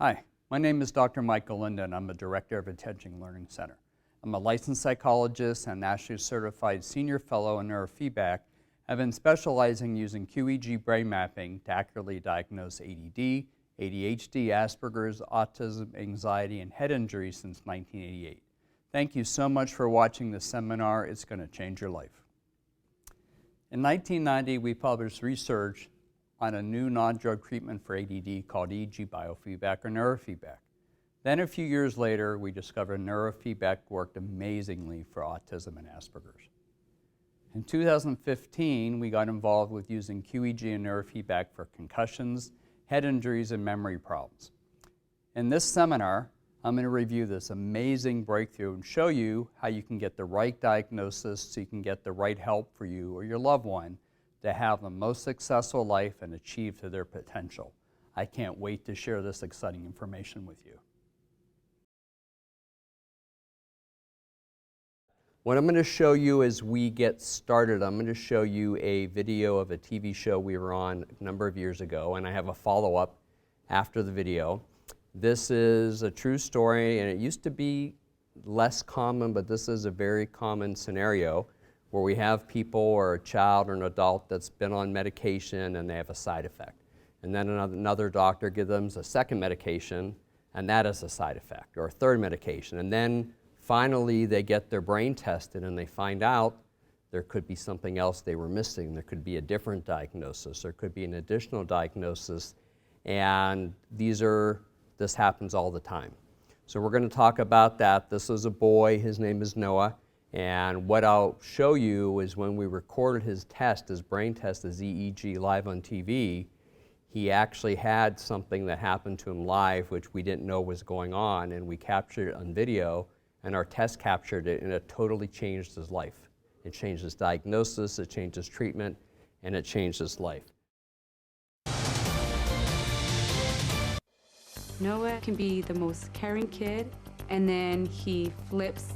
Hi, my name is Dr. Michael Linden. I'm the Director of Attention Learning Center. I'm a licensed psychologist and nationally certified senior fellow in neurofeedback. I've been specializing using QEEG brain mapping to accurately diagnose ADD, ADHD, Asperger's, autism, anxiety, and head injury since 1988. Thank you so much for watching this seminar. It's going to change your life. In 1990, we published research on a new non-drug treatment for ADD called EEG biofeedback or neurofeedback. Then a few years later, we discovered neurofeedback worked amazingly for autism and Asperger's. In 2015, we got involved with using QEEG and neurofeedback for concussions, head injuries, and memory problems. In this seminar, I'm going to review this amazing breakthrough and show you how you can get the right diagnosis so you can get the right help for you or your loved one to have the most successful life and achieve to their potential. I can't wait to share this exciting information with you. What I'm going to show you as we get started, I'm going to show you a video of a TV show we were on a number of years ago, and I have a follow-up after the video. This is a true story, and it used to be less common, but this is a very common scenario where we have people or a child or an adult that's been on medication and they have a side effect. And then another doctor gives them a second medication, and that is a side effect, or a third medication. And then finally they get their brain tested and they find out there could be something else they were missing. There could be a different diagnosis. There could be an additional diagnosis. And this happens all the time. So we're going to talk about that. This is a boy. His name is Noah. And what I'll show you is when we recorded his test, his brain test, his EEG live on TV, he actually had something that happened to him live which we didn't know was going on, and we captured it on video, and our test captured it, and it totally changed his life. It changed his diagnosis, it changed his treatment, and it changed his life. Noah can be the most caring kid, and then he flips.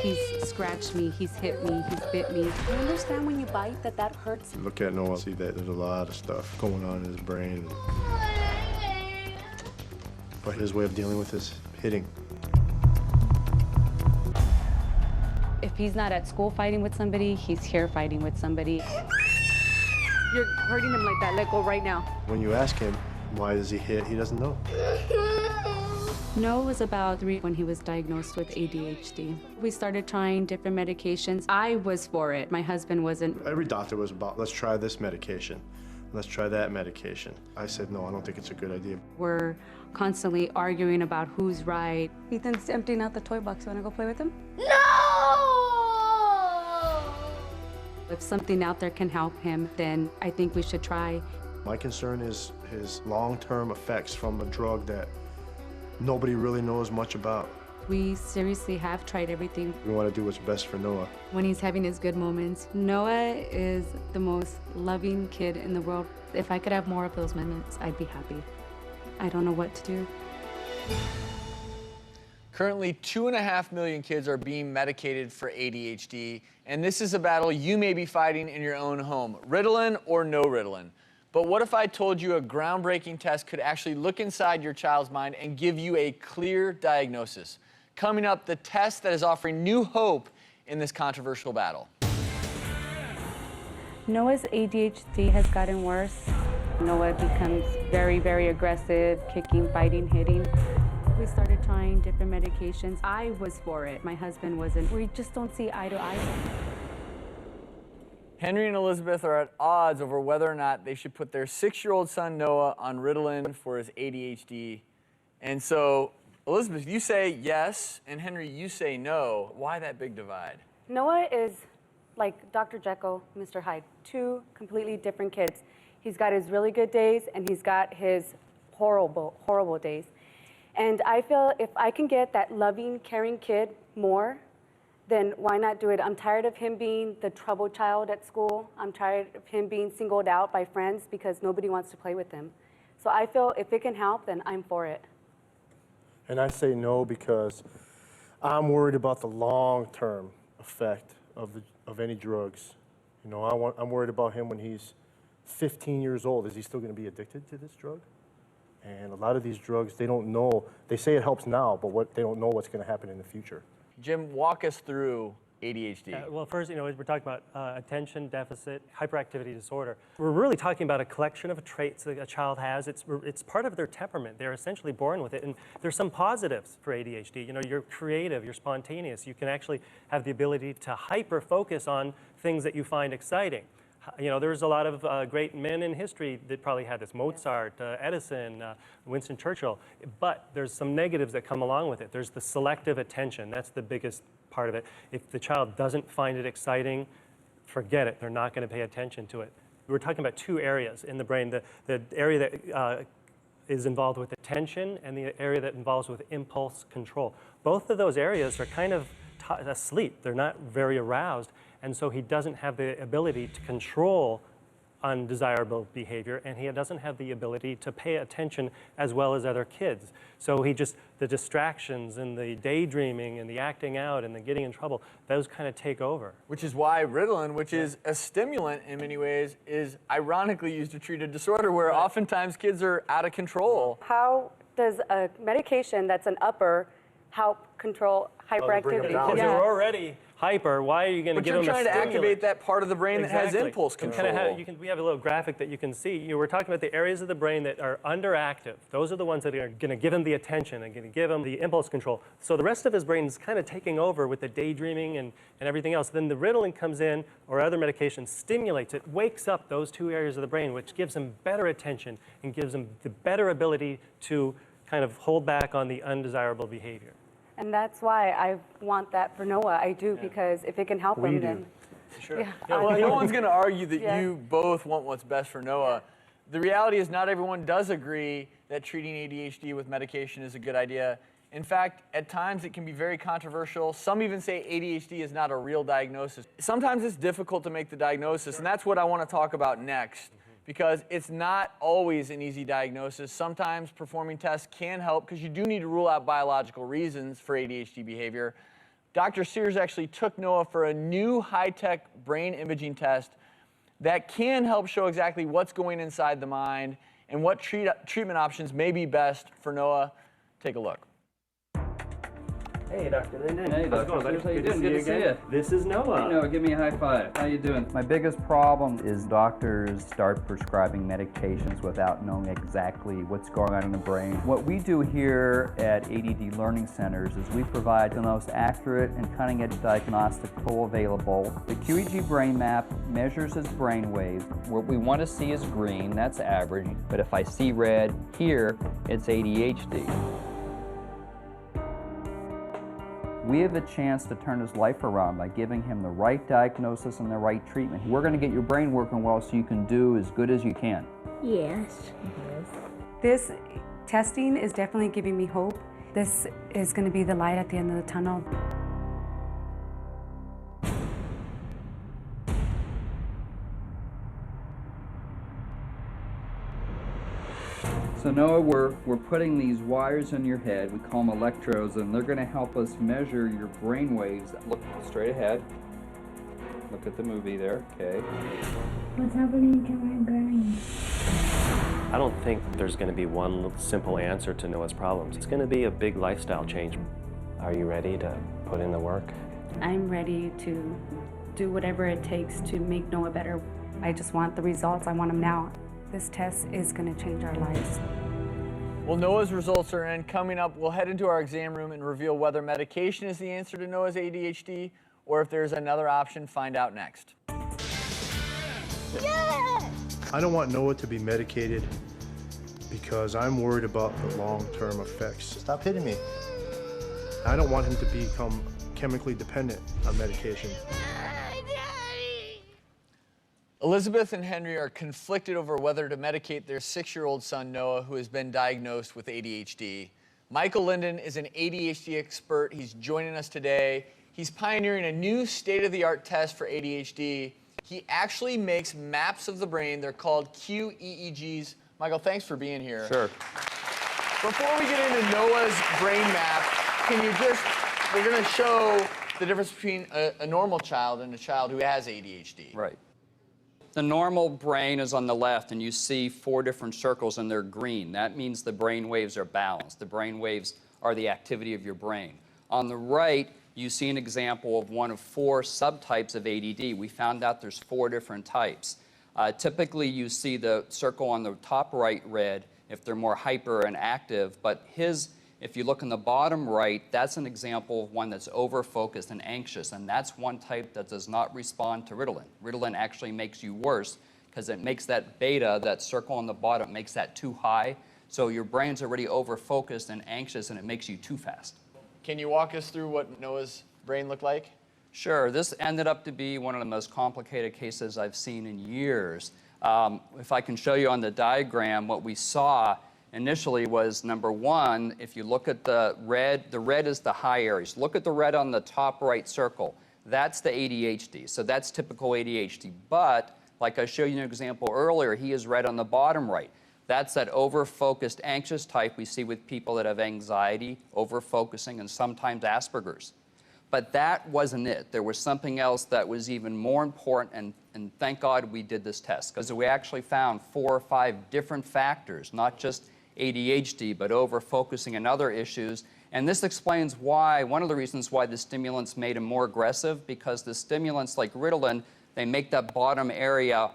He's scratched me, he's hit me, he's bit me. You understand when you bite that hurts? Look at Noah, see that there's a lot of stuff going on in his brain. But his way of dealing with is hitting. If he's not at school fighting with somebody, he's here fighting with somebody. You're hurting him like that, let go right now. When you ask him, why does he hit, he doesn't know. Noah was about 3 when he was diagnosed with ADHD. We started trying different medications. I was for it. My husband wasn't. Every doctor was about, let's try this medication. Let's try that medication. I said, no, I don't think it's a good idea. We're constantly arguing about who's right. Ethan's emptying out the toy box. You wanna go play with him? No! If something out there can help him, then I think we should try. My concern is his long-term effects from a drug that nobody really knows much about. We seriously have tried everything. We want to do what's best for Noah. When he's having his good moments, Noah is the most loving kid in the world. If I could have more of those moments, I'd be happy. I don't know what to do. Currently, 2.5 million kids are being medicated for ADHD, and this is a battle you may be fighting in your own home, Ritalin or no Ritalin. But what if I told you a groundbreaking test could actually look inside your child's mind and give you a clear diagnosis? Coming up, the test that is offering new hope in this controversial battle. Noah's ADHD has gotten worse. Noah becomes very, very aggressive, kicking, biting, hitting. We started trying different medications. I was for it. My husband wasn't. We just don't see eye to eye. Henry and Elizabeth are at odds over whether or not they should put their 6-year-old son Noah on Ritalin for his ADHD. And so, Elizabeth, you say yes, and Henry, you say no. Why that big divide? Noah is like Dr. Jekyll, Mr. Hyde, 2 completely different kids. He's got his really good days, and he's got his horrible, horrible days. And I feel if I can get that loving, caring kid more, then why not do it? I'm tired of him being the troubled child at school. I'm tired of him being singled out by friends because nobody wants to play with him. So I feel if it can help, then I'm for it. And I say no because I'm worried about the long-term effect of any drugs. You know, I'm worried about him when he's 15 years old. Is he still going to be addicted to this drug? And a lot of these drugs, they don't know, they say it helps now, but they don't know what's going to happen in the future. Jim, walk us through ADHD. Well, first, we're talking about attention deficit hyperactivity disorder. We're really talking about a collection of traits that a child has. It's part of their temperament. They're essentially born with it. And there's some positives for ADHD. You're creative, you're spontaneous. You can actually have the ability to hyper-focus on things that you find exciting. There's a lot of great men in history that probably had this. Mozart, Edison, Winston Churchill. But there's some negatives that come along with it. There's the selective attention. That's the biggest part of it. If the child doesn't find it exciting, forget it. They're not going to pay attention to it. We're talking about two areas in the brain. The area that is involved with attention and the area that involves with impulse control. Both of those areas are kind of asleep. They're not very aroused. And so he doesn't have the ability to control undesirable behavior, and he doesn't have the ability to pay attention as well as other kids. So the distractions and the daydreaming and the acting out and the getting in trouble, those kind of take over. Which is why Ritalin, which is a stimulant in many ways, is ironically used to treat a disorder where oftentimes kids are out of control. How does a medication that's an upper help control hyperactivity? Kids are already hyper. Why are you going to give them a But you're trying to stimulant? activate that part of the brain that has Exactly. impulse control. We have a little graphic that you can see. We're talking about the areas of the brain that are underactive. Those are the ones that are going to give him the attention and going to give him the impulse control. So the rest of his brain is kind of taking over with the daydreaming and everything else. Then the Ritalin comes in, or other medication stimulates it, wakes up those two areas of the brain, which gives him better attention and gives him the better ability to kind of hold back on the undesirable behavior. And that's why I want that for Noah. I do, because if it can help him, then... Sure. Yeah. Well, no one's going to argue that you both want what's best for Noah. The reality is not everyone does agree that treating ADHD with medication is a good idea. In fact, at times it can be very controversial. Some even say ADHD is not a real diagnosis. Sometimes it's difficult to make the diagnosis, and that's what I want to talk about next. Because it's not always an easy diagnosis. Sometimes performing tests can help because you do need to rule out biological reasons for ADHD behavior. Dr. Sears actually took Noah for a new high-tech brain imaging test that can help show exactly what's going inside the mind and what treatment options may be best for Noah. Take a look. Hey, Dr. Linden. Hey, How's it going, Dr. buddy? Sears, how you doing? Good to see again. you. This is Noah. Hey, Noah, give me a high five. How you doing? My biggest problem is doctors start prescribing medications without knowing exactly what's going on in the brain. What we do here at ADD Learning Centers is we provide the most accurate and cutting-edge diagnostic tool available. The QEEG brain map measures his brain waves. What we want to see is green, that's average, but if I see red here, it's ADHD. We have a chance to turn his life around by giving him the right diagnosis and the right treatment. We're going to get your brain working well so you can do as good as you can. Yes. This testing is definitely giving me hope. This is going to be the light at the end of the tunnel. So Noah, we're putting these wires in your head, we call them electrodes, and they're going to help us measure your brain waves. Look straight ahead. Look at the movie there, okay. What's happening to my brain? I don't think there's going to be one simple answer to Noah's problems. It's going to be a big lifestyle change. Are you ready to put in the work? I'm ready to do whatever it takes to make Noah better. I just want the results. I want them now. This test is going to change our lives. Well, Noah's results are in. Coming up, we'll head into our exam room and reveal whether medication is the answer to Noah's ADHD or if there's another option. Find out next. Yeah! I don't want Noah to be medicated because I'm worried about the long-term effects. Stop hitting me. I don't want him to become chemically dependent on medication. Elizabeth and Henry are conflicted over whether to medicate their 6-year-old son, Noah, who has been diagnosed with ADHD. Michael Linden is an ADHD expert. He's joining us today. He's pioneering a new state-of-the-art test for ADHD. He actually makes maps of the brain. They're called QEEGs. Michael, thanks for being here. Sure. Before we get into Noah's brain map, we're going to show the difference between a normal child and a child who has ADHD. Right. the normal brain is on the left, and you see 4 different circles, and they're green. That means the brain waves are balanced. The brain waves are the activity of your brain. On the right, you see an example of one of 4 subtypes of ADD. We found out there's 4 different types. Typically, you see the circle on the top right red if they're more hyper and active, but if you look in the bottom right, that's an example of one that's over-focused and anxious, and that's one type that does not respond to Ritalin. Ritalin actually makes you worse because it makes that beta, that circle on the bottom, makes that too high, so your brain's already over-focused and anxious, and it makes you too fast. Can you walk us through what Noah's brain looked like? Sure. This ended up to be one of the most complicated cases I've seen in years. If I can show you on the diagram, what we saw initially was, number one, if you look at the red is the high areas. Look at the red on the top right circle. That's the ADHD. So that's typical ADHD. But, like I showed you an example earlier, he is red on the bottom right. That's that over-focused, anxious type we see with people that have anxiety, over-focusing, and sometimes Asperger's. But that wasn't it. There was something else that was even more important, and thank God we did this test, because we actually found 4 or 5 different factors, not just ADHD, but over-focusing and other issues. And this explains why, one of the reasons why the stimulants made him more aggressive, because the stimulants like Ritalin, they make that bottom area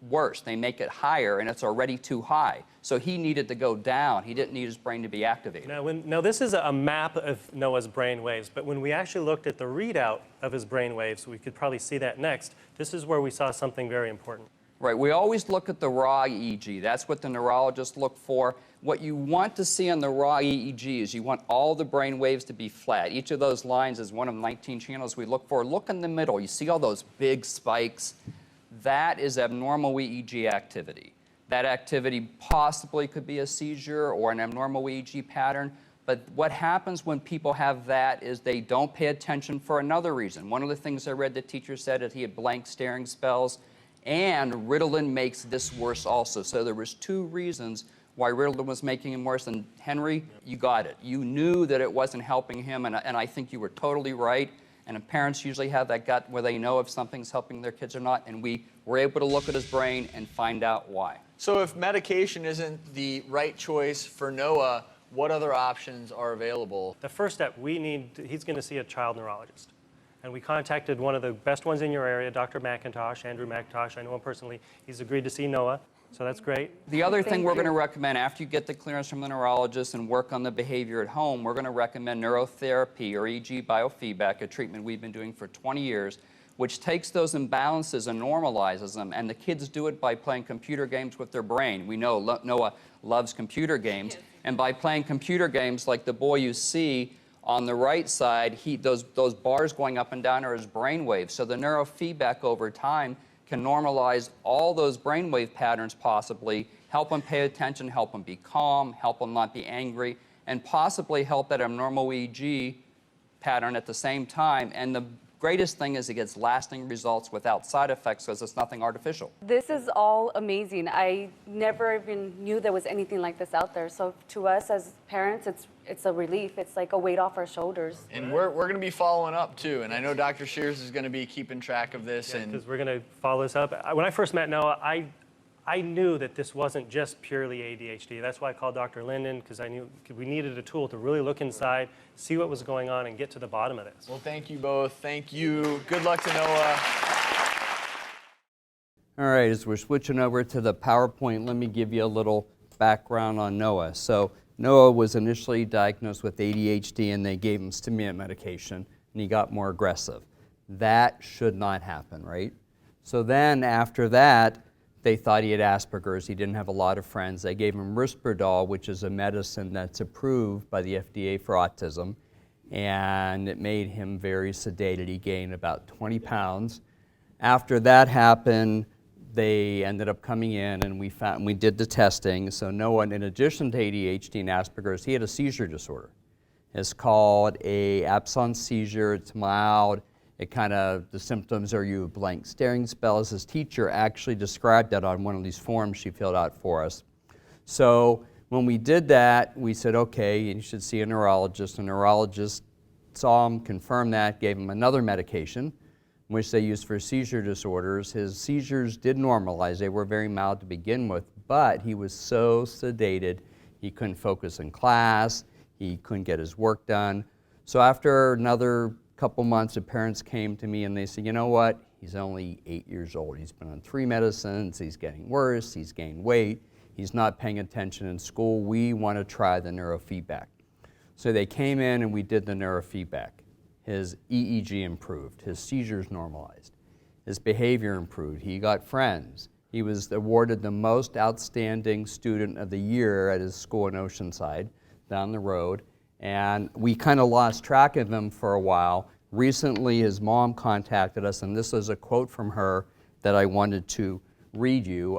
worse. They make it higher, and it's already too high. So he needed to go down. He didn't need his brain to be activated. Now this is a map of Noah's brain waves, but when we actually looked at the readout of his brain waves, we could probably see that next. This is where we saw something very important. Right. We always look at the raw EEG. That's what the neurologists look for. What you want to see on the raw EEG is you want all the brain waves to be flat. Each of those lines is one of 19 channels we look for. Look in the middle. You see all those big spikes? That is abnormal EEG activity. That activity possibly could be a seizure or an abnormal EEG pattern, but what happens when people have that is they don't pay attention for another reason. One of the things I read the teacher said is he had blank staring spells, and Ritalin makes this worse also. So there was 2 reasons why Ritalin was making him worse, and Henry, you got it. You knew that it wasn't helping him, and I think you were totally right. And parents usually have that gut where they know if something's helping their kids or not, and we were able to look at his brain and find out why. So if medication isn't the right choice for Noah, what other options are available? The first step, he's going to see a child neurologist. And we contacted one of the best ones in your area, Dr. McIntosh, Andrew McIntosh. I know him personally. He's agreed to see Noah, so that's great. The other thing we're going to recommend, after you get the clearance from the neurologist and work on the behavior at home, we're going to recommend neurotherapy or EEG biofeedback, a treatment we've been doing for 20 years, which takes those imbalances and normalizes them. And the kids do it by playing computer games with their brain. We know Noah loves computer games. And by playing computer games like the boy you see on the right side, those bars going up and down are his brain waves. So the neurofeedback over time can normalize all those brainwave patterns possibly, help him pay attention, help him be calm, help him not be angry, and possibly help that abnormal EEG pattern at the same time. And the greatest thing is it gets lasting results without side effects because it's nothing artificial. This is all amazing. I never even knew there was anything like this out there. So to us as parents, it's a relief. It's like a weight off our shoulders. And we're going to be following up too. And I know Dr. Shears is going to be keeping track of this. Yeah, because we're going to follow this up. When I first met Noah, I knew that this wasn't just purely ADHD. That's why I called Dr. Linden, because I knew we needed a tool to really look inside, see what was going on, and get to the bottom of this. Well, thank you both. Thank you. Good luck to Noah. All right, as we're switching over to the PowerPoint, let me give you a little background on Noah. So Noah was initially diagnosed with ADHD, and they gave him stimulant medication, and he got more aggressive. That should not happen, right? So then after that, they thought he had Asperger's. He didn't have a lot of friends. They gave him Risperdal, which is a medicine that's approved by the FDA for autism, and it made him very sedated. He gained about 20 pounds. After that happened, they ended up coming in, and we did the testing. So Noah, in addition to ADHD and Asperger's, he had a seizure disorder. It's called a absence seizure. It's mild. The symptoms are you have blank staring spells. His teacher actually described that on one of these forms she filled out for us. So when we did that, we said, okay, you should see a neurologist. A neurologist saw him, confirmed that, gave him another medication. which they used for seizure disorders. His seizures did normalize. They were very mild to begin with, but he was so sedated, he couldn't focus in class, he couldn't get his work done. So after another couple months, the parents came to me and they said, you know what, he's only 8 years old. He's been on 3 medicines, he's getting worse, he's gained weight, he's not paying attention in school. We want to try the neurofeedback. So they came in and we did the neurofeedback. His EEG improved, his seizures normalized, his behavior improved, he got friends. He was awarded the most outstanding student of the year at his school in Oceanside, down the road, and we kind of lost track of him for a while. Recently, his mom contacted us, and this is a quote from her that I wanted to read you.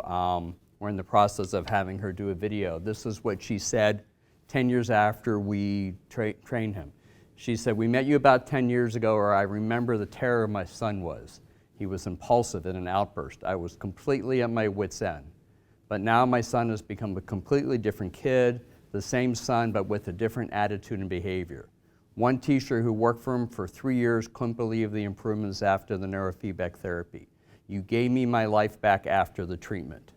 We're in the process of having her do a video. This is what she said 10 years after we trained him. She said, we met you about 10 years ago, or I remember the terror my son was. He was impulsive in an outburst. I was completely at my wit's end. But now my son has become a completely different kid, the same son, but with a different attitude and behavior. One teacher who worked for him for 3 years couldn't believe the improvements after the neurofeedback therapy. You gave me my life back after the treatment.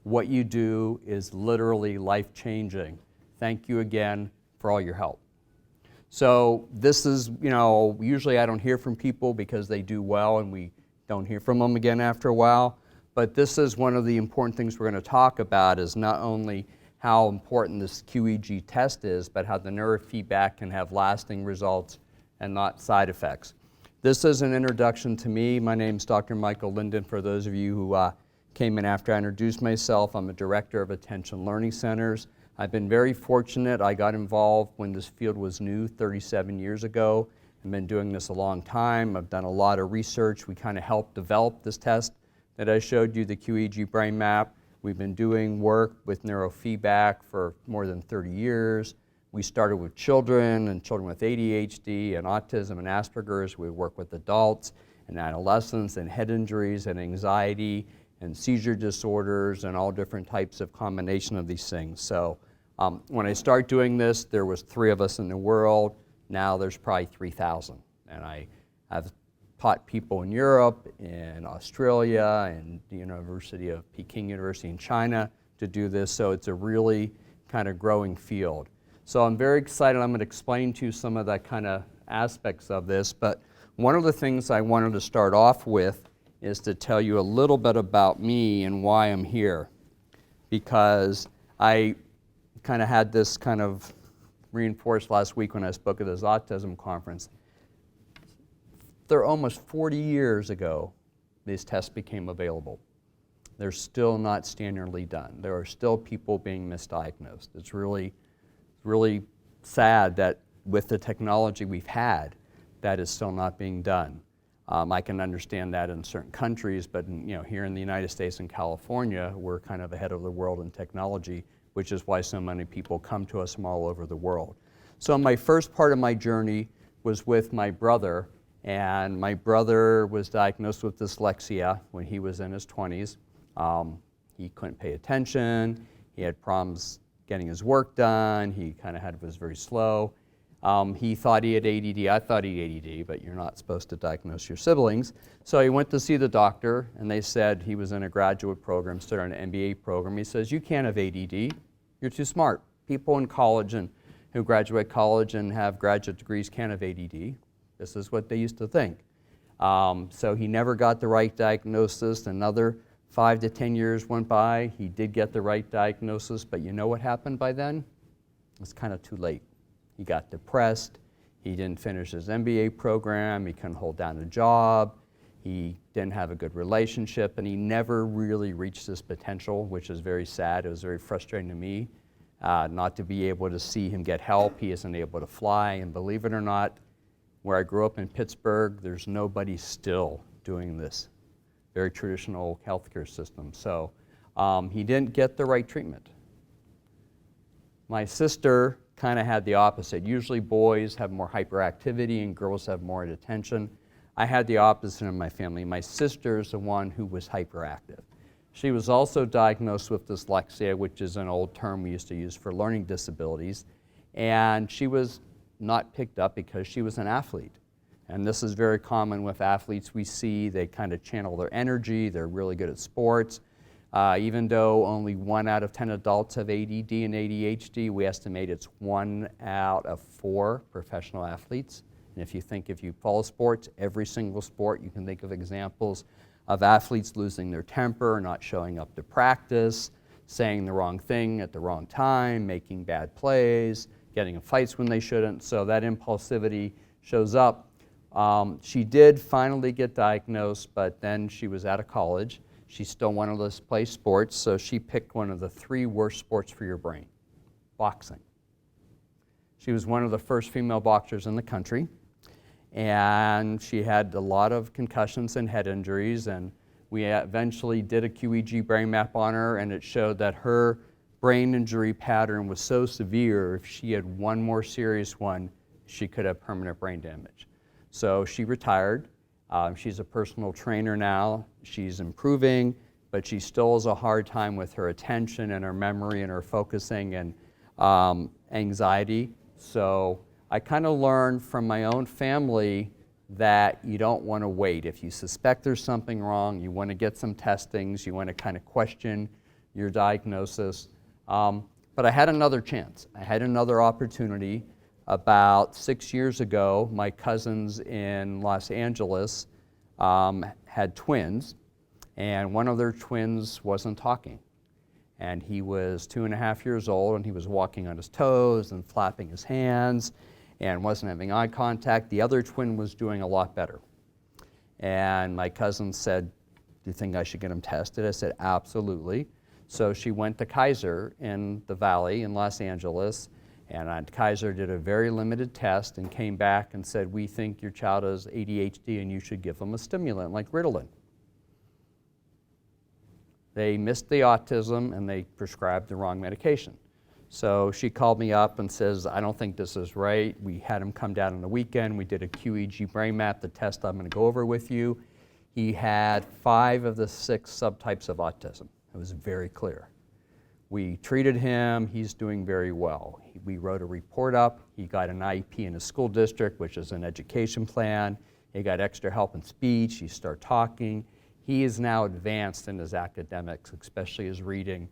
What you do is literally life-changing. Thank you again for all your help. So this is, you know, usually I don't hear from people because they do well and we don't hear from them again after a while. But this is one of the important things we're going to talk about, is not only how important this QEEG test is, but how the neurofeedback can have lasting results and not side effects. This is an introduction to me. My name is Dr. Michael Linden. For those of you who came in after I introduced myself, I'm a director of Attention Learning Centers. I've been very fortunate. I got involved when this field was new 37 years ago. I've been doing this a long time. I've done a lot of research. We kind of helped develop this test that I showed you, the QEEG brain map. We've been doing work with neurofeedback for more than 30 years. We started with children and children with ADHD and autism and Asperger's. We work with adults and adolescents and head injuries and anxiety and seizure disorders and all different types of combination of these things. So when I started doing this, there was 3 of us in the world. Now there's probably 3,000. And I've taught people in Europe, in Australia, and the University of Peking University in China to do this. So it's a really kind of growing field. So I'm very excited. I'm going to explain to you some of that kind of aspects of this. But one of the things I wanted to start off with is to tell you a little bit about me and why I'm here. Because I kind of had this kind of reinforced last week when I spoke at this autism conference. They're almost 40 years ago these tests became available. They're still not standardly done. There are still people being misdiagnosed. It's really sad that with the technology we've had, that is still not being done. I can understand that in certain countries, but here in the United States and California, we're kind of ahead of the world in technology, which is why so many people come to us from all over the world. So my first part of my journey was with my brother, and my brother was diagnosed with dyslexia when he was in his 20s. He couldn't pay attention, he had problems getting his work done, he kind of was very slow. He thought he had ADD, I thought he had ADD, but you're not supposed to diagnose your siblings. So he went to see the doctor, and they said he was in a graduate program, started an MBA program. He says, you can't have ADD, you're too smart. People in college and who graduate college and have graduate degrees can't have ADD. This is what they used to think. So he never got the right diagnosis. Another 5 to 10 years went by. He did get the right diagnosis, but you know what happened by then? It's kind of too late. He got depressed. He didn't finish his MBA program. He couldn't hold down a job. He didn't have a good relationship, and he never really reached his potential, which is very sad. It was very frustrating to me not to be able to see him get help. He isn't able to fly, and believe it or not, where I grew up in Pittsburgh, there's nobody still doing this very traditional healthcare system. So he didn't get the right treatment. My sister kind of had the opposite. Usually boys have more hyperactivity and girls have more attention. I had the opposite in my family. My sister is the one who was hyperactive. She was also diagnosed with dyslexia, which is an old term we used to use for learning disabilities, and she was not picked up because she was an athlete. And this is very common with athletes we see. They kind of channel their energy. They're really good at sports. Even though only 1 out of 10 adults have ADD and ADHD, we estimate it's 1 out of 4 professional athletes. And if you follow sports, every single sport, you can think of examples of athletes losing their temper, not showing up to practice, saying the wrong thing at the wrong time, making bad plays, getting in fights when they shouldn't. So that impulsivity shows up. She did finally get diagnosed, but then she was out of college. She still wanted to play sports, so she picked one of the 3 worst sports for your brain, boxing. She was one of the first female boxers in the country, and she had a lot of concussions and head injuries, and we eventually did a QEEG brain map on her, and it showed that her brain injury pattern was so severe, if she had one more serious one, she could have permanent brain damage. So she retired. She's a personal trainer now. She's improving, but she still has a hard time with her attention and her memory and her focusing and anxiety. So I kind of learned from my own family that you don't want to wait. If you suspect there's something wrong, you want to get some testings, you want to kind of question your diagnosis. But I had another chance. I had another opportunity. About 6 years ago, my cousins in Los Angeles had twins, and one of their twins wasn't talking. And he was 2.5 years old, and he was walking on his toes and flapping his hands and wasn't having eye contact. The other twin was doing a lot better. And my cousin said, "Do you think I should get him tested?" I said, "Absolutely." So she went to Kaiser in the Valley in Los Angeles, and Kaiser did a very limited test and came back and said, "We think your child has ADHD and you should give them a stimulant like Ritalin." They missed the autism and they prescribed the wrong medication. So she called me up and says, "I don't think this is right." We had him come down on the weekend. We did a QEEG brain map, the test I'm going to go over with you. He had 5 of the 6 subtypes of autism. It was very clear. We treated him. He's doing very well. We wrote a report up. He got an IEP in his school district, which is an education plan. He got extra help in speech. He started talking. He is now advanced in his academics, especially his reading,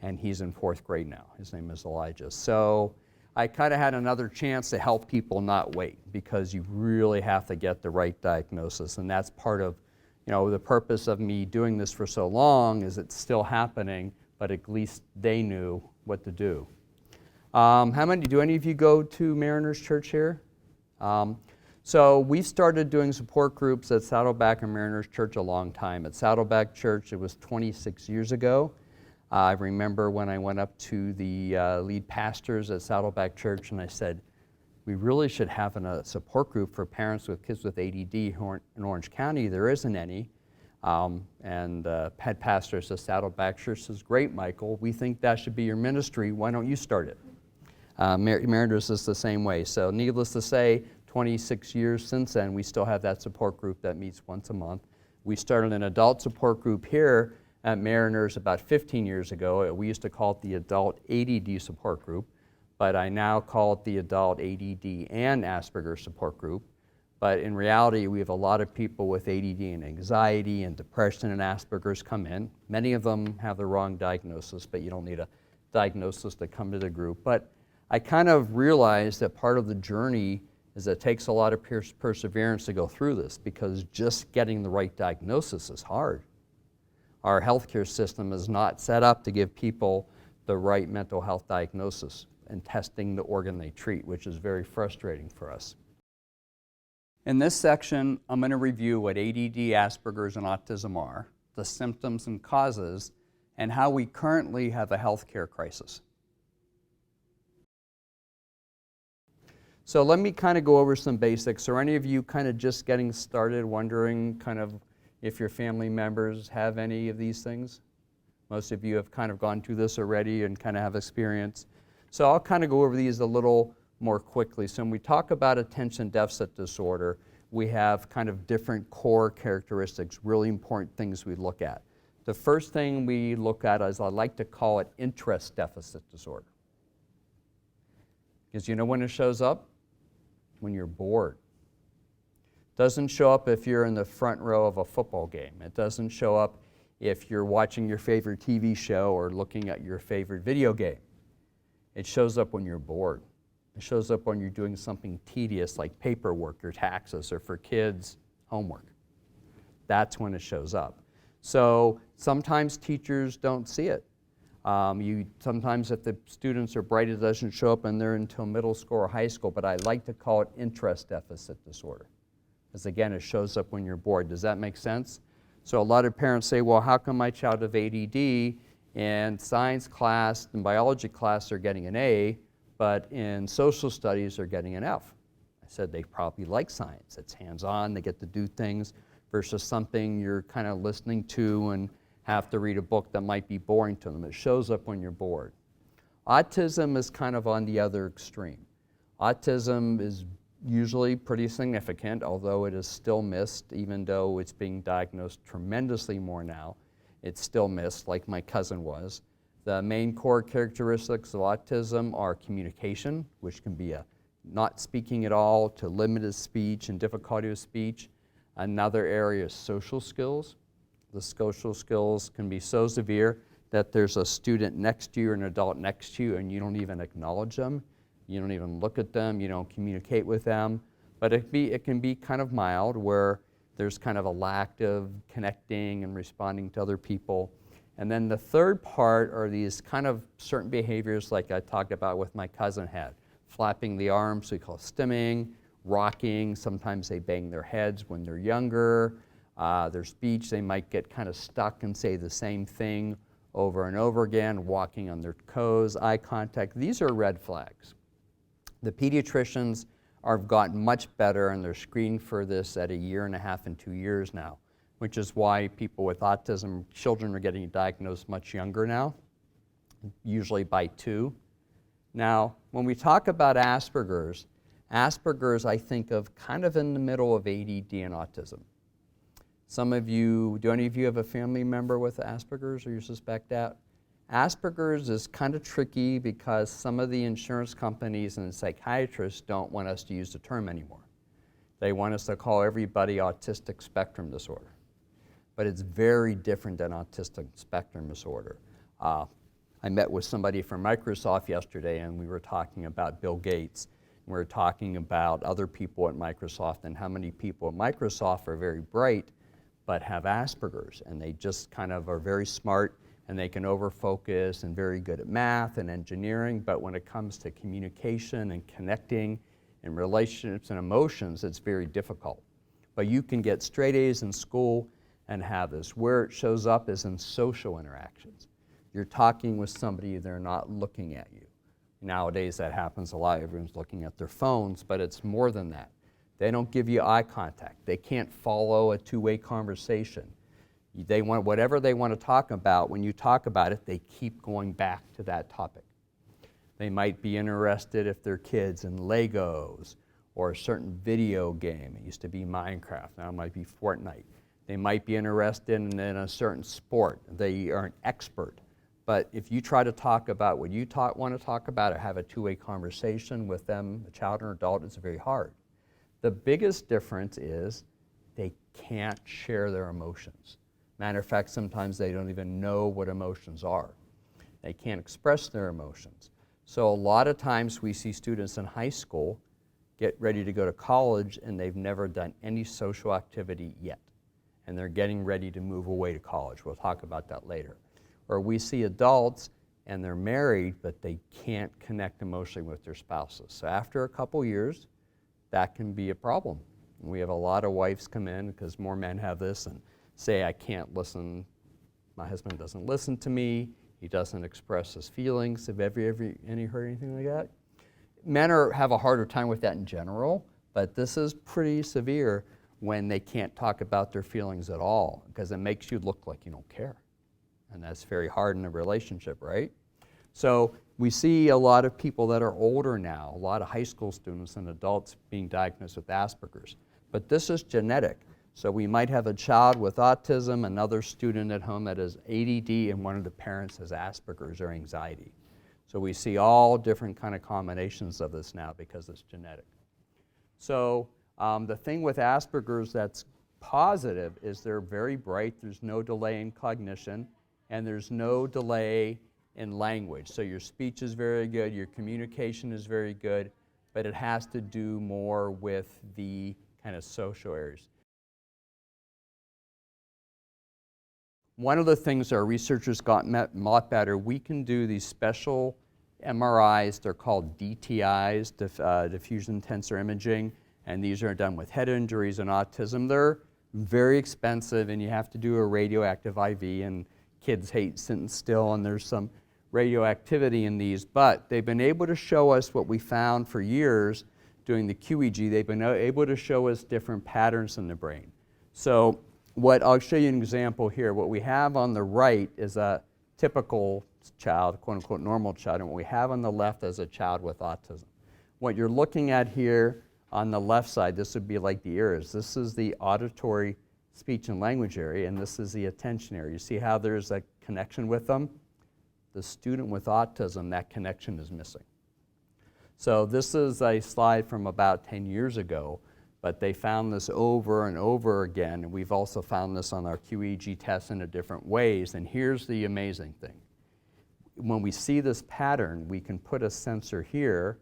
and he's in 4th grade now. His name is Elijah. So I kind of had another chance to help people not wait, because you really have to get the right diagnosis, and that's part of, the purpose of me doing this for so long is it's still happening, but at least they knew what to do. Do any of you go to Mariners Church here? So we started doing support groups at Saddleback and Mariners Church a long time. At Saddleback Church, it was 26 years ago. I remember when I went up to the lead pastors at Saddleback Church and I said, "We really should have a support group for parents with kids with ADD in Orange County. There isn't any." And head pastor says, Saddleback Church says, "Great, Michael. We think that should be your ministry. Why don't you start it?" Mariners is the same way. So needless to say, 26 years since then, we still have that support group that meets once a month. We started an adult support group here at Mariners about 15 years ago. We used to call it the Adult ADD Support Group, but I now call it the Adult ADD and Asperger's Support Group. But in reality, we have a lot of people with ADD and anxiety and depression and Asperger's come in. Many of them have the wrong diagnosis, but you don't need a diagnosis to come to the group. But I kind of realized that part of the journey is that it takes a lot of perseverance to go through this, because just getting the right diagnosis is hard. Our healthcare system is not set up to give people the right mental health diagnosis and testing the organ they treat, which is very frustrating for us. In this section, I'm going to review what ADD, Asperger's, and autism are, the symptoms and causes, and how we currently have a healthcare crisis. So let me kind of go over some basics. Are any of you kind of just getting started, wondering kind of if your family members have any of these things? Most of you have kind of gone through this already and kind of have experience. So I'll kind of go over these a little more quickly. So when we talk about attention deficit disorder, we have kind of different core characteristics, really important things we look at. The first thing we look at is, I like to call it interest deficit disorder. Because you know when it shows up? When you're bored. Doesn't show up if you're in the front row of a football game. It doesn't show up if you're watching your favorite TV show or looking at your favorite video game. It shows up when you're bored. It shows up when you're doing something tedious like paperwork or taxes, or for kids, homework. That's when it shows up. So sometimes teachers don't see it. Sometimes if the students are bright, it doesn't show up and they're until middle school or high school, but I like to call it interest deficit disorder. Because again, it shows up when you're bored. Does that make sense? So a lot of parents say, well, how come my child have ADD in science class and biology class they're getting an A, but in social studies they're getting an F? I said they probably like science. It's hands-on, they get to do things, versus something you're kind of listening to and have to read a book that might be boring to them. It shows up when you're bored. Autism is kind of on the other extreme. Autism is usually pretty significant, although it is still missed, even though it's being diagnosed tremendously more now. It's still missed, like my cousin was. The main core characteristics of autism are communication, which can be a not speaking at all to limited speech and difficulty of speech. Another area is social skills. The social skills can be so severe that there's a student next to you or an adult next to you and you don't even acknowledge them. You don't even look at them. You don't communicate with them. But it can be kind of mild, where there's kind of a lack of connecting and responding to other people. And then the third part are these kind of certain behaviors like I talked about with my cousin had. Flapping the arms, we call stimming, rocking. Sometimes they bang their heads when they're younger. Their speech, they might get kind of stuck and say the same thing over and over again, walking on their toes, eye contact. These are red flags. The pediatricians have gotten much better, and they're screening for this at 1.5 years and 2 years now, which is why people with autism, children are getting diagnosed much younger now, usually by 2. Now, when we talk about Asperger's, I think of kind of in the middle of ADD and autism. Some of you, do any of you have a family member with Asperger's, or you suspect that? Asperger's is kind of tricky because some of the insurance companies and psychiatrists don't want us to use the term anymore. They want us to call everybody autistic spectrum disorder. But it's very different than autistic spectrum disorder. I met with somebody from Microsoft yesterday, and we were talking about Bill Gates. We were talking about other people at Microsoft and how many people at Microsoft are very bright but have Asperger's, and they just kind of are very smart and they can overfocus and very good at math and engineering, but when it comes to communication and connecting and relationships and emotions, it's very difficult. But you can get straight A's in school and have this. Where it shows up is in social interactions. You're talking with somebody, they're not looking at you. Nowadays that happens a lot, everyone's looking at their phones, but it's more than that. They don't give you eye contact. They can't follow a two-way conversation. They want whatever they want to talk about. When you talk about it, they keep going back to that topic. They might be interested, if they're kids, in Legos or a certain video game. It used to be Minecraft, now it might be Fortnite. They might be interested in a certain sport. They are an expert. But if you try to talk about what you want to talk about or have a two-way conversation with them, a child or adult, it's very hard. The biggest difference is they can't share their emotions. Matter of fact, sometimes they don't even know what emotions are. They can't express their emotions. So a lot of times we see students in high school get ready to go to college and they've never done any social activity yet. And they're getting ready to move away to college. We'll talk about that later. Or we see adults and they're married, but they can't connect emotionally with their spouses. So after a couple years, that can be a problem. And we have a lot of wives come in, because more men have this, and say, I can't listen, my husband doesn't listen to me, he doesn't express his feelings. Have ever heard anything like that? Men have a harder time with that in general, but this is pretty severe when they can't talk about their feelings at all, because it makes you look like you don't care. And that's very hard in a relationship, right? So we see a lot of people that are older now, a lot of high school students and adults being diagnosed with Asperger's. But this is genetic. So we might have a child with autism, another student at home that has ADD, and one of the parents has Asperger's or anxiety. So we see all different kind of combinations of this now because it's genetic. So The thing with Asperger's that's positive is they're very bright, there's no delay in cognition, and there's no delay in language. So your speech is very good, your communication is very good, but it has to do more with the kind of social areas. One of the things our researchers got a lot better, we can do these special MRIs, they're called DTIs, diffusion tensor imaging, and these are done with head injuries and autism. They're very expensive, and you have to do a radioactive IV, and kids hate sitting still, and there's some radioactivity in these, but they've been able to show us what we found for years doing the QEEG. They've been able to show us different patterns in the brain. So I'll show you an example here. What we have on the right is a typical child, quote unquote normal child, and what we have on the left is a child with autism. What you're looking at here on the left side, this would be like the ears. This is the auditory speech and language area, and this is the attention area. You see how there's a connection with them? The student with autism, that connection is missing. So this is a slide from about 10 years ago, but they found this over and over again, and we've also found this on our QEEG tests in different ways, and here's the amazing thing. When we see this pattern, we can put a sensor here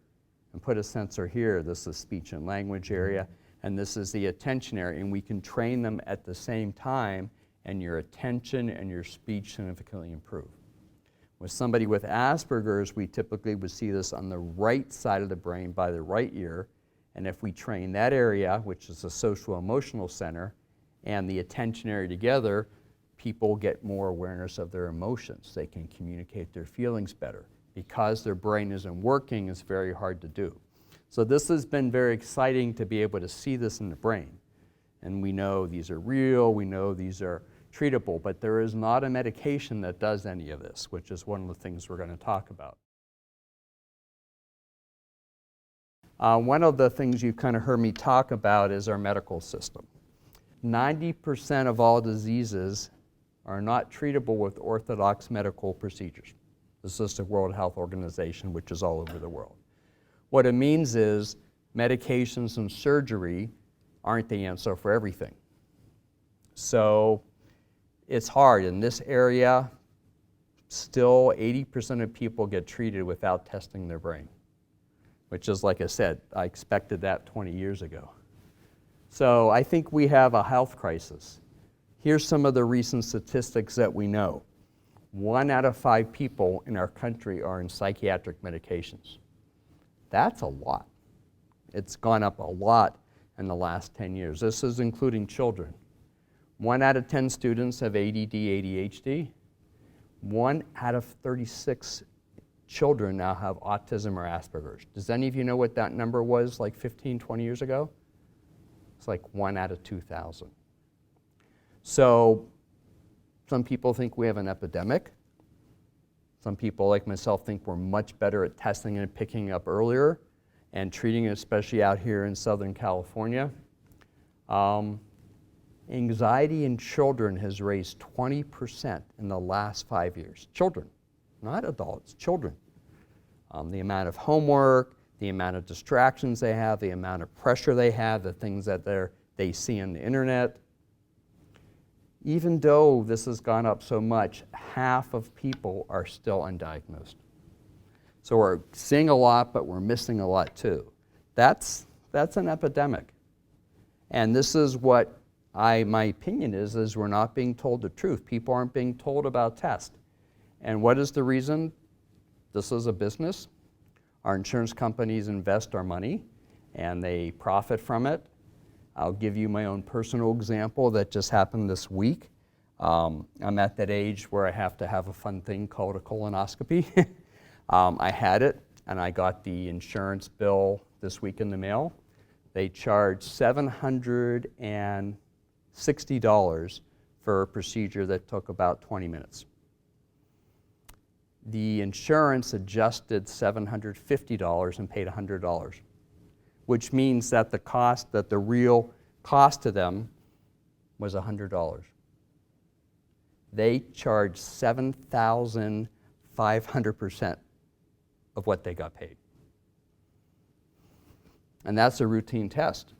and put a sensor here. This is speech and language area, and this is the attention area, and we can train them at the same time, and your attention and your speech significantly improve. With somebody with Asperger's, we typically would see this on the right side of the brain by the right ear, and if we train that area, which is the social emotional center, and the attention area together, people get more awareness of their emotions. They can communicate their feelings better. Because their brain isn't working, it's very hard to do. So this has been very exciting to be able to see this in the brain. And we know these are real, we know these are treatable, but there is not a medication that does any of this, which is one of the things we're going to talk about. One of the things you've kind of heard me talk about is our medical system. 90% of all diseases are not treatable with orthodox medical procedures. This is the World Health Organization, which is all over the world. What it means is medications and surgery aren't the answer for everything. So it's hard. In this area, still 80% of people get treated without testing their brain, which is, like I said, I expected that 20 years ago. So I think we have a health crisis. Here's some of the recent statistics that we know. 1 out of 5 people in our country are in psychiatric medications. That's a lot. It's gone up a lot in the last 10 years. This is including children. 1 out of 10 students have ADD, ADHD. 1 out of 36 children now have autism or Asperger's. Does any of you know what that number was like 15, 20 years ago? It's like 1 out of 2,000. So some people think we have an epidemic. Some people, like myself, think we're much better at testing and picking up earlier and treating it, especially out here in Southern California. Anxiety in children has raised 20% in the last 5 years. Children, not adults, children. The amount of homework, the amount of distractions they have, the amount of pressure they have, the things that they see on the internet. Even though this has gone up so much, half of people are still undiagnosed. So we're seeing a lot, but we're missing a lot too. That's an epidemic. And this is what my opinion is we're not being told the truth. People aren't being told about tests. And what is the reason? This is a business. Our insurance companies invest our money, and they profit from it. I'll give you my own personal example that just happened this week. I'm at that age where I have to have a fun thing called a colonoscopy. I had it, and I got the insurance bill this week in the mail. They charged $760 for a procedure that took about 20 minutes. The insurance adjusted $750 and paid $100. Which means that the real cost to them was $100. They charged 7,500% of what they got paid. And that's a routine test.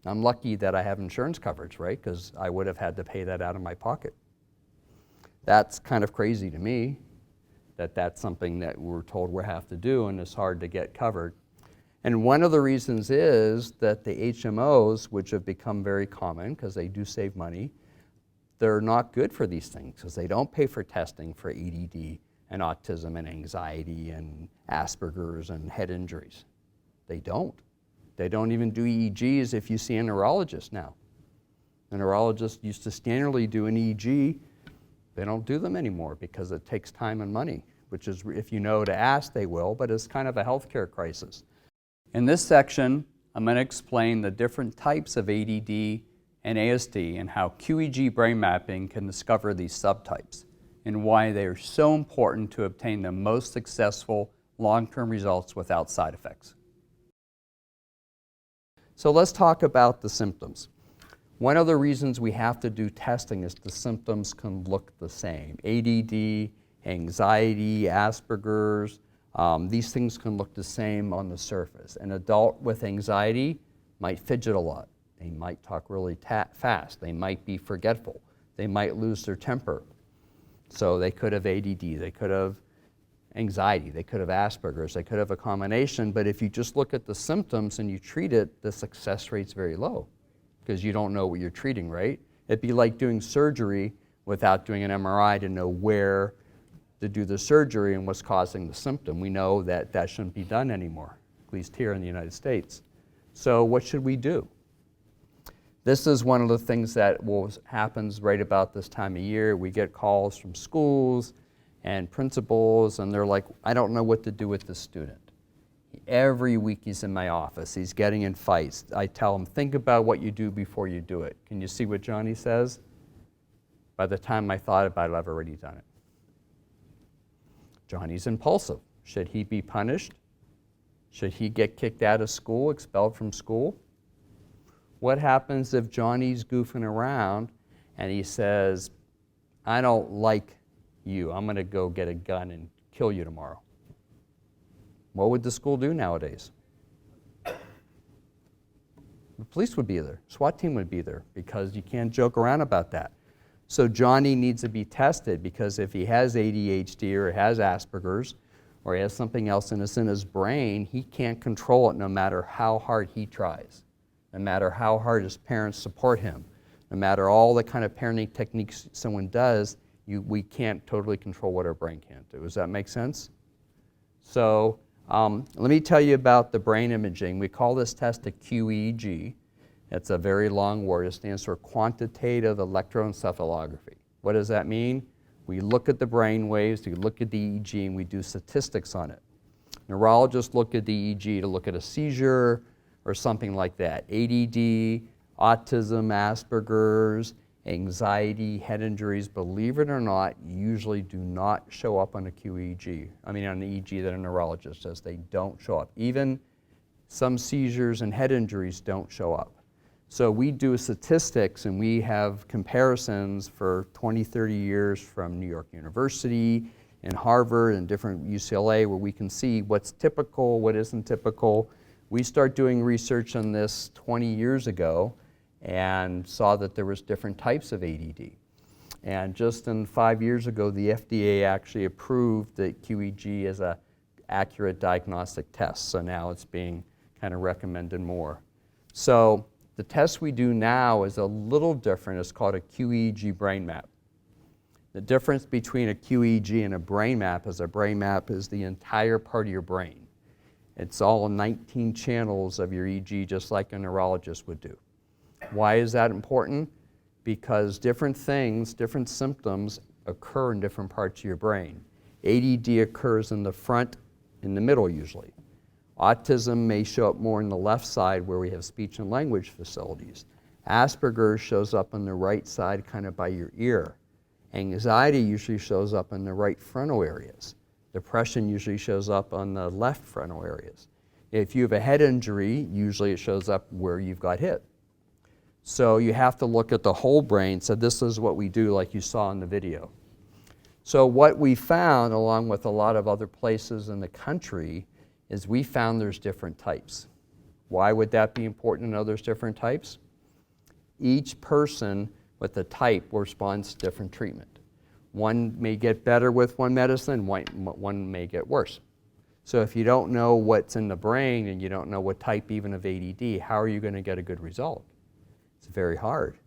I'm lucky that I have insurance coverage, right? Because I would have had to pay that out of my pocket. That's kind of crazy to me, that that's something that we're told we have to do and it's hard to get covered. And one of the reasons is that the HMOs, which have become very common because they do save money, they're not good for these things because they don't pay for testing for ADD and autism and anxiety and Asperger's and head injuries. They don't. They don't even do EEGs if you see a neurologist now. A neurologist used to standardly do an EEG. They don't do them anymore because it takes time and money, which is, if you know to ask, they will, but it's kind of a healthcare crisis. In this section, I'm going to explain the different types of ADD and ASD and how QEEG brain mapping can discover these subtypes and why they are so important to obtain the most successful long-term results without side effects. So let's talk about the symptoms. One of the reasons we have to do testing is the symptoms can look the same. ADD, anxiety, Asperger's, these things can look the same on the surface. An adult with anxiety might fidget a lot. They might talk really fast. They might be forgetful. They might lose their temper. So they could have ADD, they could have anxiety, they could have Asperger's, they could have a combination, but if you just look at the symptoms and you treat it, the success rate's very low because you don't know what you're treating, right? It'd be like doing surgery without doing an MRI to know where to do the surgery and what's causing the symptom. We know that that shouldn't be done anymore, at least here in the United States. So what should we do? This is one of the things that happens right about this time of year. We get calls from schools and principals, and they're like, I don't know what to do with this student. Every week he's in my office. He's getting in fights. I tell him, think about what you do before you do it. Can you see what Johnny says? By the time I thought about it, I've already done it. Johnny's impulsive. Should he be punished? Should he get kicked out of school, expelled from school? What happens if Johnny's goofing around and he says, I don't like you. I'm going to go get a gun and kill you tomorrow? What would the school do nowadays? The police would be there. SWAT team would be there because you can't joke around about that. So Johnny needs to be tested because if he has ADHD or has Asperger's or he has something else and it's in his brain, he can't control it no matter how hard he tries, no matter how hard his parents support him, no matter all the kind of parenting techniques someone does, we can't totally control what our brain can't do. Does that make sense? So let me tell you about the brain imaging. We call this test a QEEG. It's a very long word. It stands for quantitative electroencephalography. What does that mean? We look at the brain waves, we look at the EEG, and we do statistics on it. Neurologists look at the EEG to look at a seizure or something like that. ADD, autism, Asperger's, anxiety, head injuries, believe it or not, usually do not show up on a QEEG. I mean on the EEG that a neurologist says. They don't show up. Even some seizures and head injuries don't show up. So we do statistics and we have comparisons for 20, 30 years from New York University and Harvard and different UCLA where we can see what's typical, what isn't typical. We started doing research on this 20 years ago and saw that there was different types of ADD. And just 5 years ago, the FDA actually approved the QEEG as an accurate diagnostic test. So now it's being kind of recommended more. So the test we do now is a little different. It's called a QEEG brain map. The difference between a QEEG and a brain map is the entire part of your brain. It's all 19 channels of your EEG, just like a neurologist would do. Why is that important? Because different things, different symptoms occur in different parts of your brain. ADD occurs in the front, in the middle usually. Autism may show up more in the left side where we have speech and language facilities. Asperger's shows up on the right side, kind of by your ear. Anxiety usually shows up in the right frontal areas. Depression usually shows up on the left frontal areas. If you have a head injury, usually it shows up where you've got hit. So you have to look at the whole brain. So this is what we do like you saw in the video. So what we found, along with a lot of other places in the country, is we found there's different types. Why would that be important to know there's different types? Each person with the type responds to different treatment. One may get better with one medicine, one may get worse. So if you don't know what's in the brain and you don't know what type even of ADD, how are you going to get a good result? It's very hard.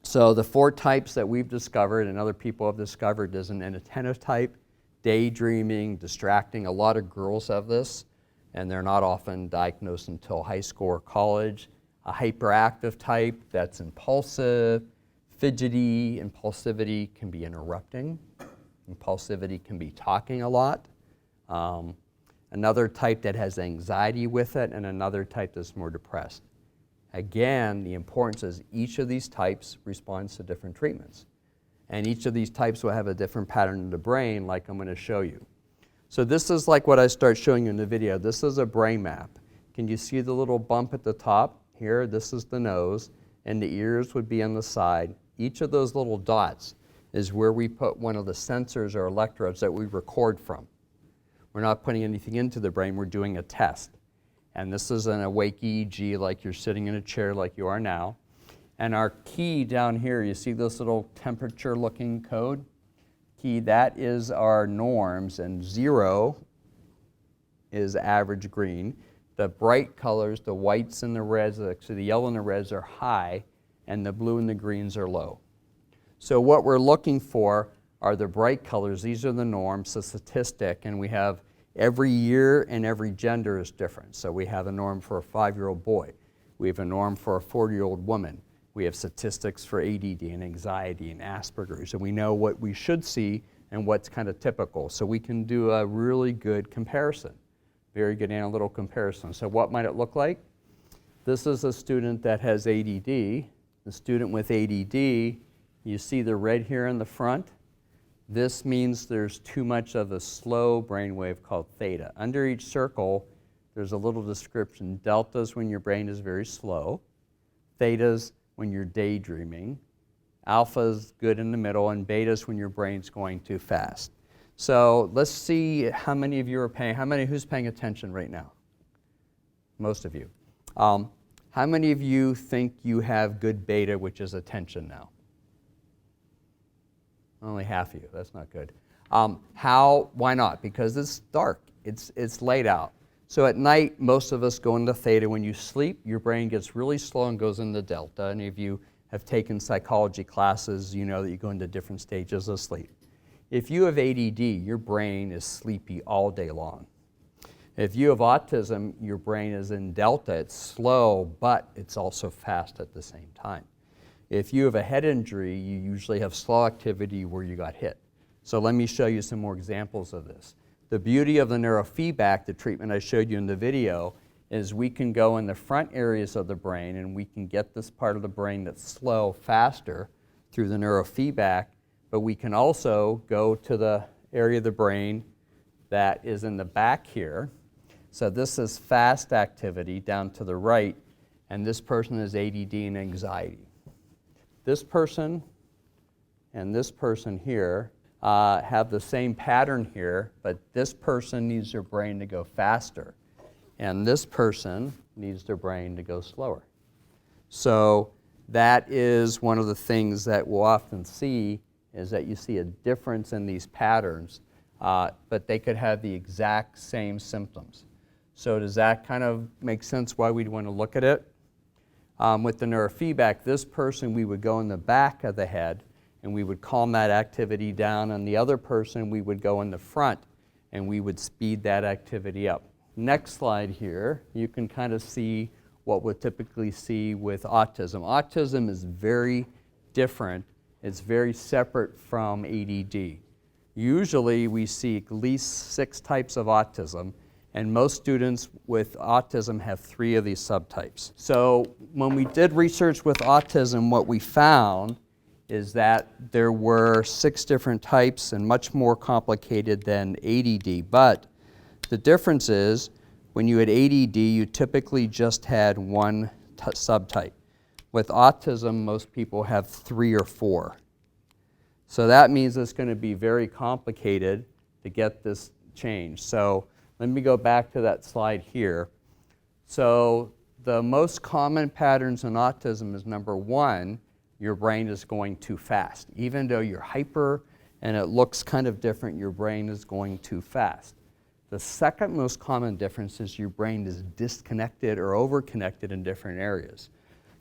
So the 4 types that we've discovered and other people have discovered is an inattentive type, daydreaming, distracting. A lot of girls have this, and they're not often diagnosed until high school or college. A hyperactive type, that's impulsive, fidgety. Impulsivity can be interrupting. Impulsivity can be talking a lot. Another type that has anxiety with it, and another type that's more depressed. Again, the importance is each of these types responds to different treatments. And each of these types will have a different pattern in the brain, like I'm going to show you. So this is like what I start showing you in the video. This is a brain map. Can you see the little bump at the top here? This is the nose, and the ears would be on the side. Each of those little dots is where we put one of the sensors or electrodes that we record from. We're not putting anything into the brain, we're doing a test. And this is an awake EEG, like you're sitting in a chair like you are now. And our key down here, you see this little temperature-looking code? Key, that is our norms, and 0 is average green. The bright colors, the whites and the reds, actually the yellow and the reds are high, and the blue and the greens are low. So what we're looking for are the bright colors. These are the norms, the statistic, and we have every year and every gender is different. So we have a norm for a 5-year-old boy. We have a norm for a 40-year-old woman. We have statistics for ADD and anxiety and Asperger's, and we know what we should see and what's kind of typical. So we can do a really good comparison, very good analytical comparison. So what might it look like? This is a student that has ADD. The student with ADD, you see the red here in the front. This means there's too much of a slow brainwave called theta. Under each circle, there's a little description. Delta's when your brain is very slow. Theta's when you're daydreaming. Alpha's good in the middle, and beta's when your brain's going too fast. So let's see how many of you are paying, who's paying attention right now? Most of you. How many of you think you have good beta, which is attention now? Only half of you, that's not good. Why not? Because it's dark, it's laid out. So at night, most of us go into theta. When you sleep, your brain gets really slow and goes into delta. Any of you have taken psychology classes, you know that you go into different stages of sleep. If you have ADD, your brain is sleepy all day long. If you have autism, your brain is in delta. It's slow, but it's also fast at the same time. If you have a head injury, you usually have slow activity where you got hit. So let me show you some more examples of this. The beauty of the neurofeedback, the treatment I showed you in the video, is we can go in the front areas of the brain and we can get this part of the brain that's slow faster through the neurofeedback, but we can also go to the area of the brain that is in the back here. So this is fast activity down to the right, and this person has ADD and anxiety. This person and this person here have the same pattern here, but this person needs their brain to go faster, and this person needs their brain to go slower. So that is one of the things that we'll often see, is that you see a difference in these patterns, but they could have the exact same symptoms. So does that kind of make sense why we'd want to look at it? With the neurofeedback, this person, we would go in the back of the head and we would calm that activity down, and the other person, we would go in the front and we would speed that activity up. Next slide here, you can kind of see what we'll typically see with autism. Autism is very different. It's very separate from ADD. Usually we see at least 6 types of autism, and most students with autism have 3 of these subtypes. So when we did research with autism, what we found is that there were 6 different types and much more complicated than ADD. But the difference is, when you had ADD, you typically just had 1 subtype. With autism, most people have 3 or 4. So that means it's going to be very complicated to get this change. So let me go back to that slide here. So the most common patterns in autism is, number one, your brain is going too fast. Even though you're hyper and it looks kind of different, your brain is going too fast. The second most common difference is your brain is disconnected or overconnected in different areas.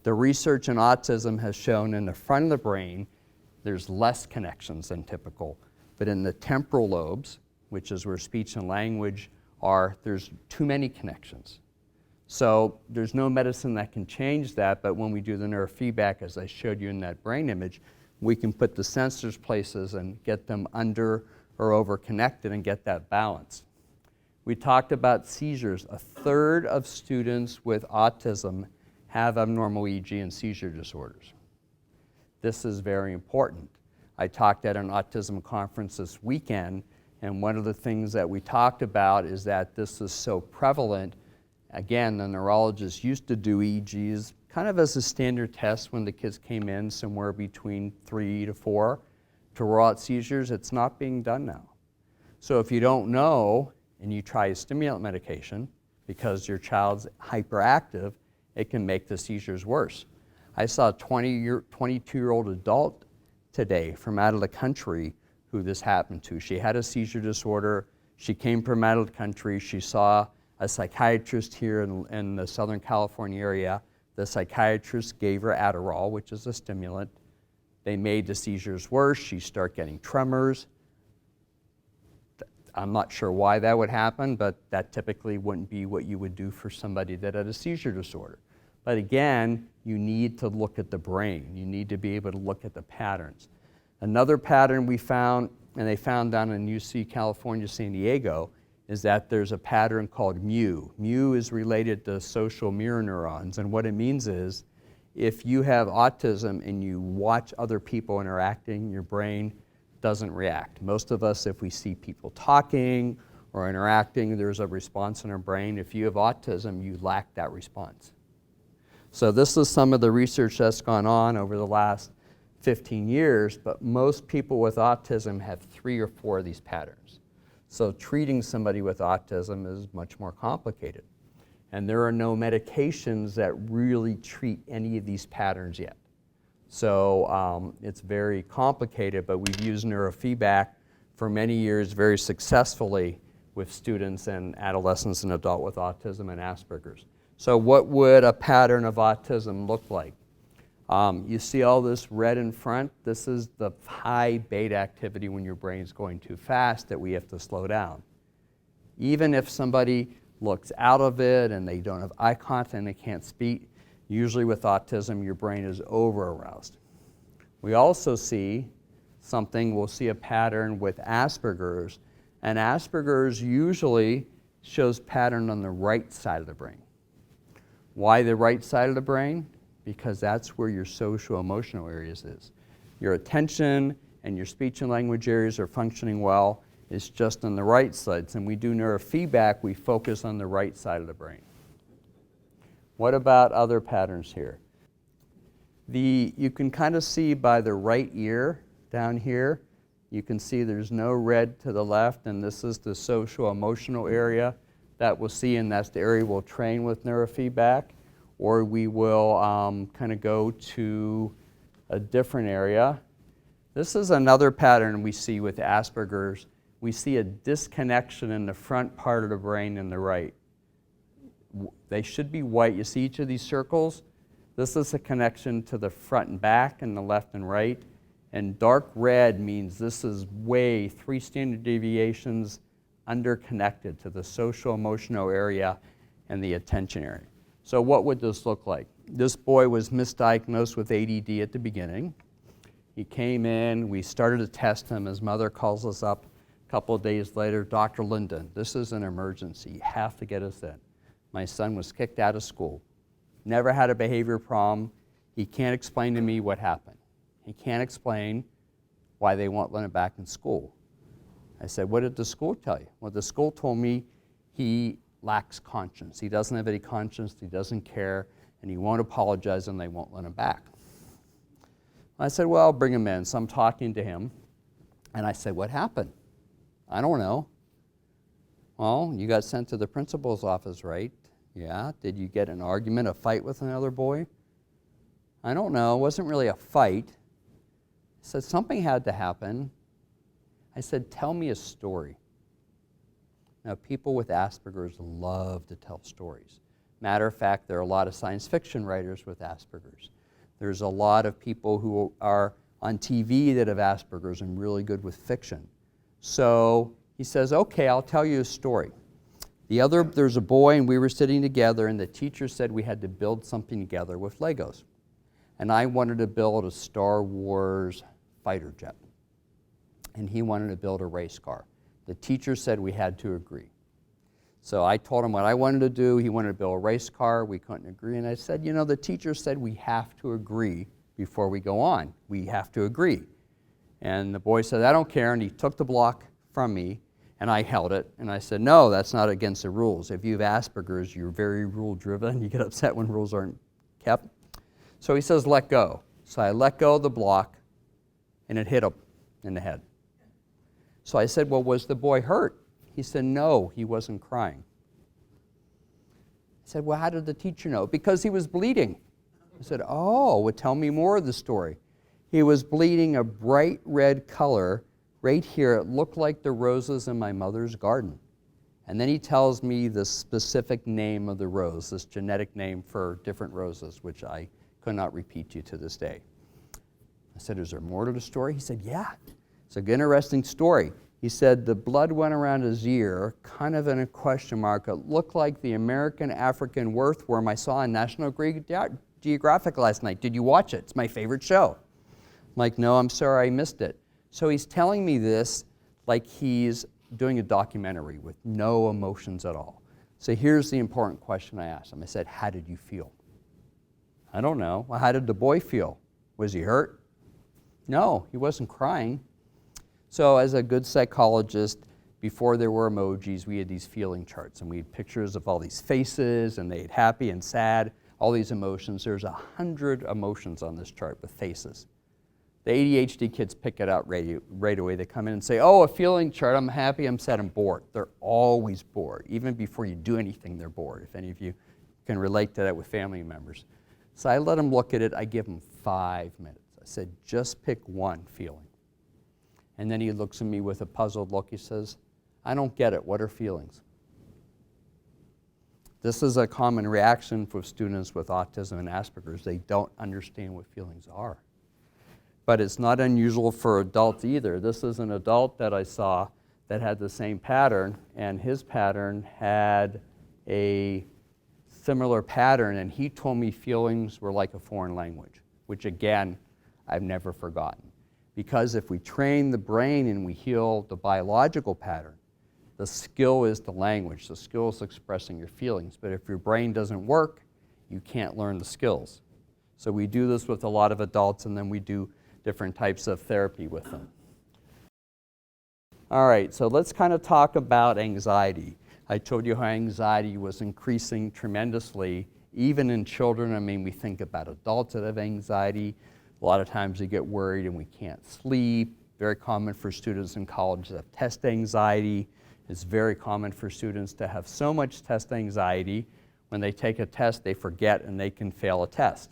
The research in autism has shown in the front of the brain there's less connections than typical, but in the temporal lobes, which is where speech and language are, there's too many connections. So there's no medicine that can change that, but when we do the neurofeedback, as I showed you in that brain image, we can put the sensors places and get them under or over connected and get that balance. We talked about seizures. A third of students with autism have abnormal EEG and seizure disorders. This is very important. I talked at an autism conference this weekend, and one of the things that we talked about is that this is so prevalent. Again, the neurologists used to do EEGs kind of as a standard test when the kids came in, somewhere between 3 to 4. To rule out seizures, it's not being done now. So if you don't know and you try a stimulant medication because your child's hyperactive, it can make the seizures worse. I saw a 22-year-old adult today from out of the country who this happened to. She had a seizure disorder. She came from out of the country. She saw a psychiatrist here in the Southern California area. The psychiatrist gave her Adderall, which is a stimulant. They made the seizures worse. She started getting tremors. I'm not sure why that would happen, but that typically wouldn't be what you would do for somebody that had a seizure disorder. But again, you need to look at the brain. You need to be able to look at the patterns. Another pattern we found, and they found down in UC California, San Diego, is that there's a pattern called mu. Mu is related to social mirror neurons, and what it means is if you have autism and you watch other people interacting, your brain doesn't react. Most of us, if we see people talking or interacting, there's a response in our brain. If you have autism, you lack that response. So this is some of the research that's gone on over the last 15 years, but most people with autism have 3 or 4 of these patterns. So treating somebody with autism is much more complicated. And there are no medications that really treat any of these patterns yet. So it's very complicated, but we've used neurofeedback for many years very successfully with students and adolescents and adults with autism and Asperger's. So what would a pattern of autism look like? You see all this red in front? This is the high beta activity when your brain's going too fast that we have to slow down. Even if somebody looks out of it and they don't have eye contact and they can't speak, usually with autism your brain is over-aroused. We also see we'll see a pattern with Asperger's, and Asperger's usually shows pattern on the right side of the brain. Why the right side of the brain? Because that's where your social-emotional areas is. Your attention and your speech and language areas are functioning well. It's just on the right side. So when we do neurofeedback, we focus on the right side of the brain. What about other patterns here? You can kind of see by the right ear down here, you can see there's no red to the left, and this is the social-emotional area that we'll see, and that's the area we'll train with neurofeedback. Or we will kind of go to a different area. This is another pattern we see with Asperger's. We see a disconnection in the front part of the brain and the right. They should be white. You see each of these circles? This is a connection to the front and back and the left and right. And dark red means this is way 3 standard deviations underconnected to the social-emotional area and the attention area. So what would this look like? This boy was misdiagnosed with ADD at the beginning. He came in, we started to test him. His mother calls us up a couple of days later, Dr. Linden, this is an emergency. You have to get us in. My son was kicked out of school. Never had a behavior problem. He can't explain to me what happened. He can't explain why they won't let him back in school. I said, what did the school tell you? Well, the school told me he lacks conscience. He doesn't have any conscience, he doesn't care, and he won't apologize and they won't let him back. I said, well, I'll bring him in. So I'm talking to him, and I said, what happened? I don't know. Well, you got sent to the principal's office, right? Yeah. Did you get in an argument, a fight with another boy? I don't know. It wasn't really a fight. I said, something had to happen. I said, tell me a story. Now, people with Asperger's love to tell stories. Matter of fact, there are a lot of science fiction writers with Asperger's. There's a lot of people who are on TV that have Asperger's and really good with fiction. So he says, okay, I'll tell you a story. There's a boy and we were sitting together and the teacher said we had to build something together with Legos. And I wanted to build a Star Wars fighter jet. And he wanted to build a race car. The teacher said we had to agree. So I told him what I wanted to do. He wanted to build a race car. We couldn't agree. And I said, you know, the teacher said we have to agree before we go on. We have to agree. And the boy said, I don't care. And he took the block from me, and I held it. And I said, no, that's not against the rules. If you have Asperger's, you're very rule-driven. You get upset when rules aren't kept. So he says, let go. So I let go of the block, and it hit him in the head. So I said, well, was the boy hurt? He said, no, he wasn't crying. I said, well, how did the teacher know? Because he was bleeding. I said, oh, well, tell me more of the story. He was bleeding a bright red color right here. It looked like the roses in my mother's garden. And then he tells me the specific name of the rose, this genetic name for different roses, which I could not repeat to you to this day. I said, is there more to the story? He said, yeah. It's an interesting story. He said the blood went around his ear, kind of in a question mark. It looked like the American African earthworm I saw on National Geographic last night. Did you watch it? It's my favorite show. I'm like, no, I'm sorry, I missed it. So he's telling me this like he's doing a documentary with no emotions at all. So here's the important question I asked him. I said, how did you feel? I don't know. Well, how did the boy feel? Was he hurt? No, he wasn't crying. So as a good psychologist, before there were emojis, we had these feeling charts, and we had pictures of all these faces, and they had happy and sad, all these emotions. There's 100 emotions on this chart with faces. The ADHD kids pick it out right away. They come in and say, oh, a feeling chart, I'm happy, I'm sad, I'm bored. They're always bored. Even before you do anything, they're bored. If any of you can relate to that with family members. So I let them look at it. I give them 5 minutes. I said, just pick one feeling. And then he looks at me with a puzzled look. He says, I don't get it. What are feelings? This is a common reaction for students with autism and Asperger's. They don't understand what feelings are. But it's not unusual for adults either. This is an adult that I saw that had the same pattern, and his pattern had a similar pattern, and he told me feelings were like a foreign language, which again, I've never forgotten. Because if we train the brain and we heal the biological pattern, the skill is the language. The skill is expressing your feelings. But if your brain doesn't work, you can't learn the skills. So we do this with a lot of adults, and then we do different types of therapy with them. All right, so let's kind of talk about anxiety. I told you how anxiety was increasing tremendously, even in children. I mean, we think about adults that have anxiety. A lot of times we get worried and we can't sleep. Very common for students in college that have test anxiety. It's very common for students to have so much test anxiety, when they take a test, they forget and they can fail a test.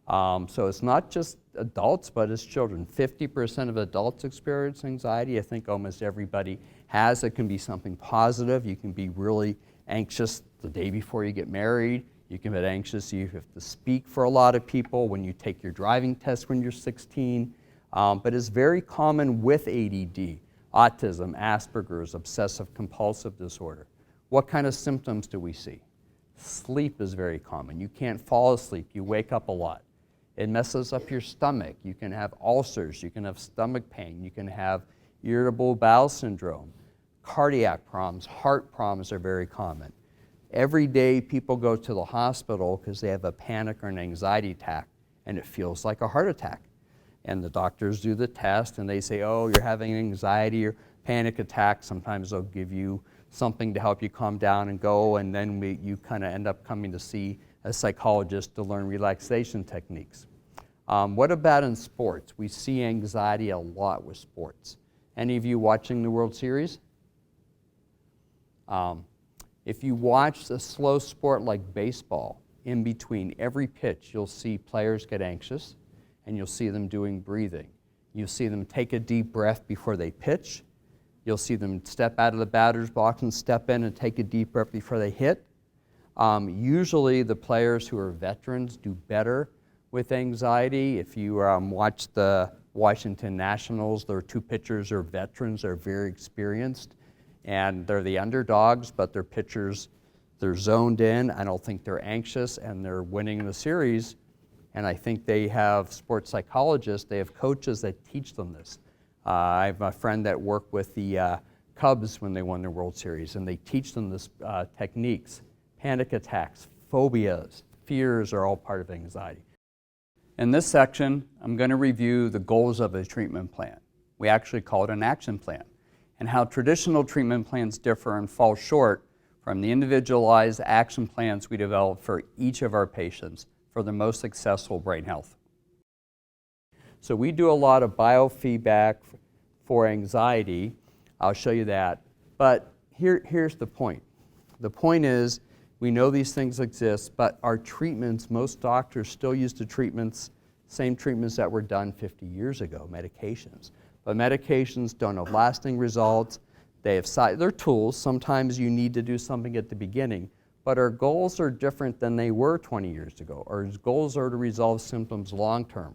So it's not just adults, but it's children. 50% of adults experience anxiety. I think almost everybody has. It can be something positive. You can be really anxious the day before you get married. You can get anxious, you have to speak for a lot of people when you take your driving test when you're 16. But it's very common with ADD, autism, Asperger's, obsessive compulsive disorder. What kind of symptoms do we see? Sleep is very common. You can't fall asleep. You wake up a lot. It messes up your stomach. You can have ulcers. You can have stomach pain. You can have irritable bowel syndrome. Cardiac problems, heart problems are very common. Every day people go to the hospital because they have a panic or an anxiety attack, and it feels like a heart attack. And the doctors do the test and they say, oh, you're having an anxiety or panic attack. Sometimes they'll give you something to help you calm down and go, and then you kind of end up coming to see a psychologist to learn relaxation techniques. What about in sports? We see anxiety a lot with sports. Any of you watching the World Series? If you watch a slow sport like baseball, in between every pitch, you'll see players get anxious, and you'll see them doing breathing. You'll see them take a deep breath before they pitch. You'll see them step out of the batter's box and step in and take a deep breath before they hit. Usually the players who are veterans do better with anxiety. If you watch the Washington Nationals, their two pitchers are veterans, they're very experienced, and they're the underdogs, but their pitchers, they're zoned in. I don't think they're anxious, and they're winning the series. And I think they have sports psychologists, they have coaches that teach them this. I have a friend that worked with the Cubs when they won the World Series, and they teach them this techniques. Panic attacks, phobias, fears are all part of anxiety. In this section, I'm going to review the goals of a treatment plan. We actually call it an action plan, and how traditional treatment plans differ and fall short from the individualized action plans we develop for each of our patients for the most successful brain health. So we do a lot of biofeedback for anxiety. I'll show you that. But here's the point. The point is, we know these things exist, but our treatments, most doctors still use the treatments, same treatments that were done 50 years ago, medications. But medications don't have lasting results. They're tools. Sometimes you need to do something at the beginning, but our goals are different than they were 20 years ago. Our goals are to resolve symptoms long-term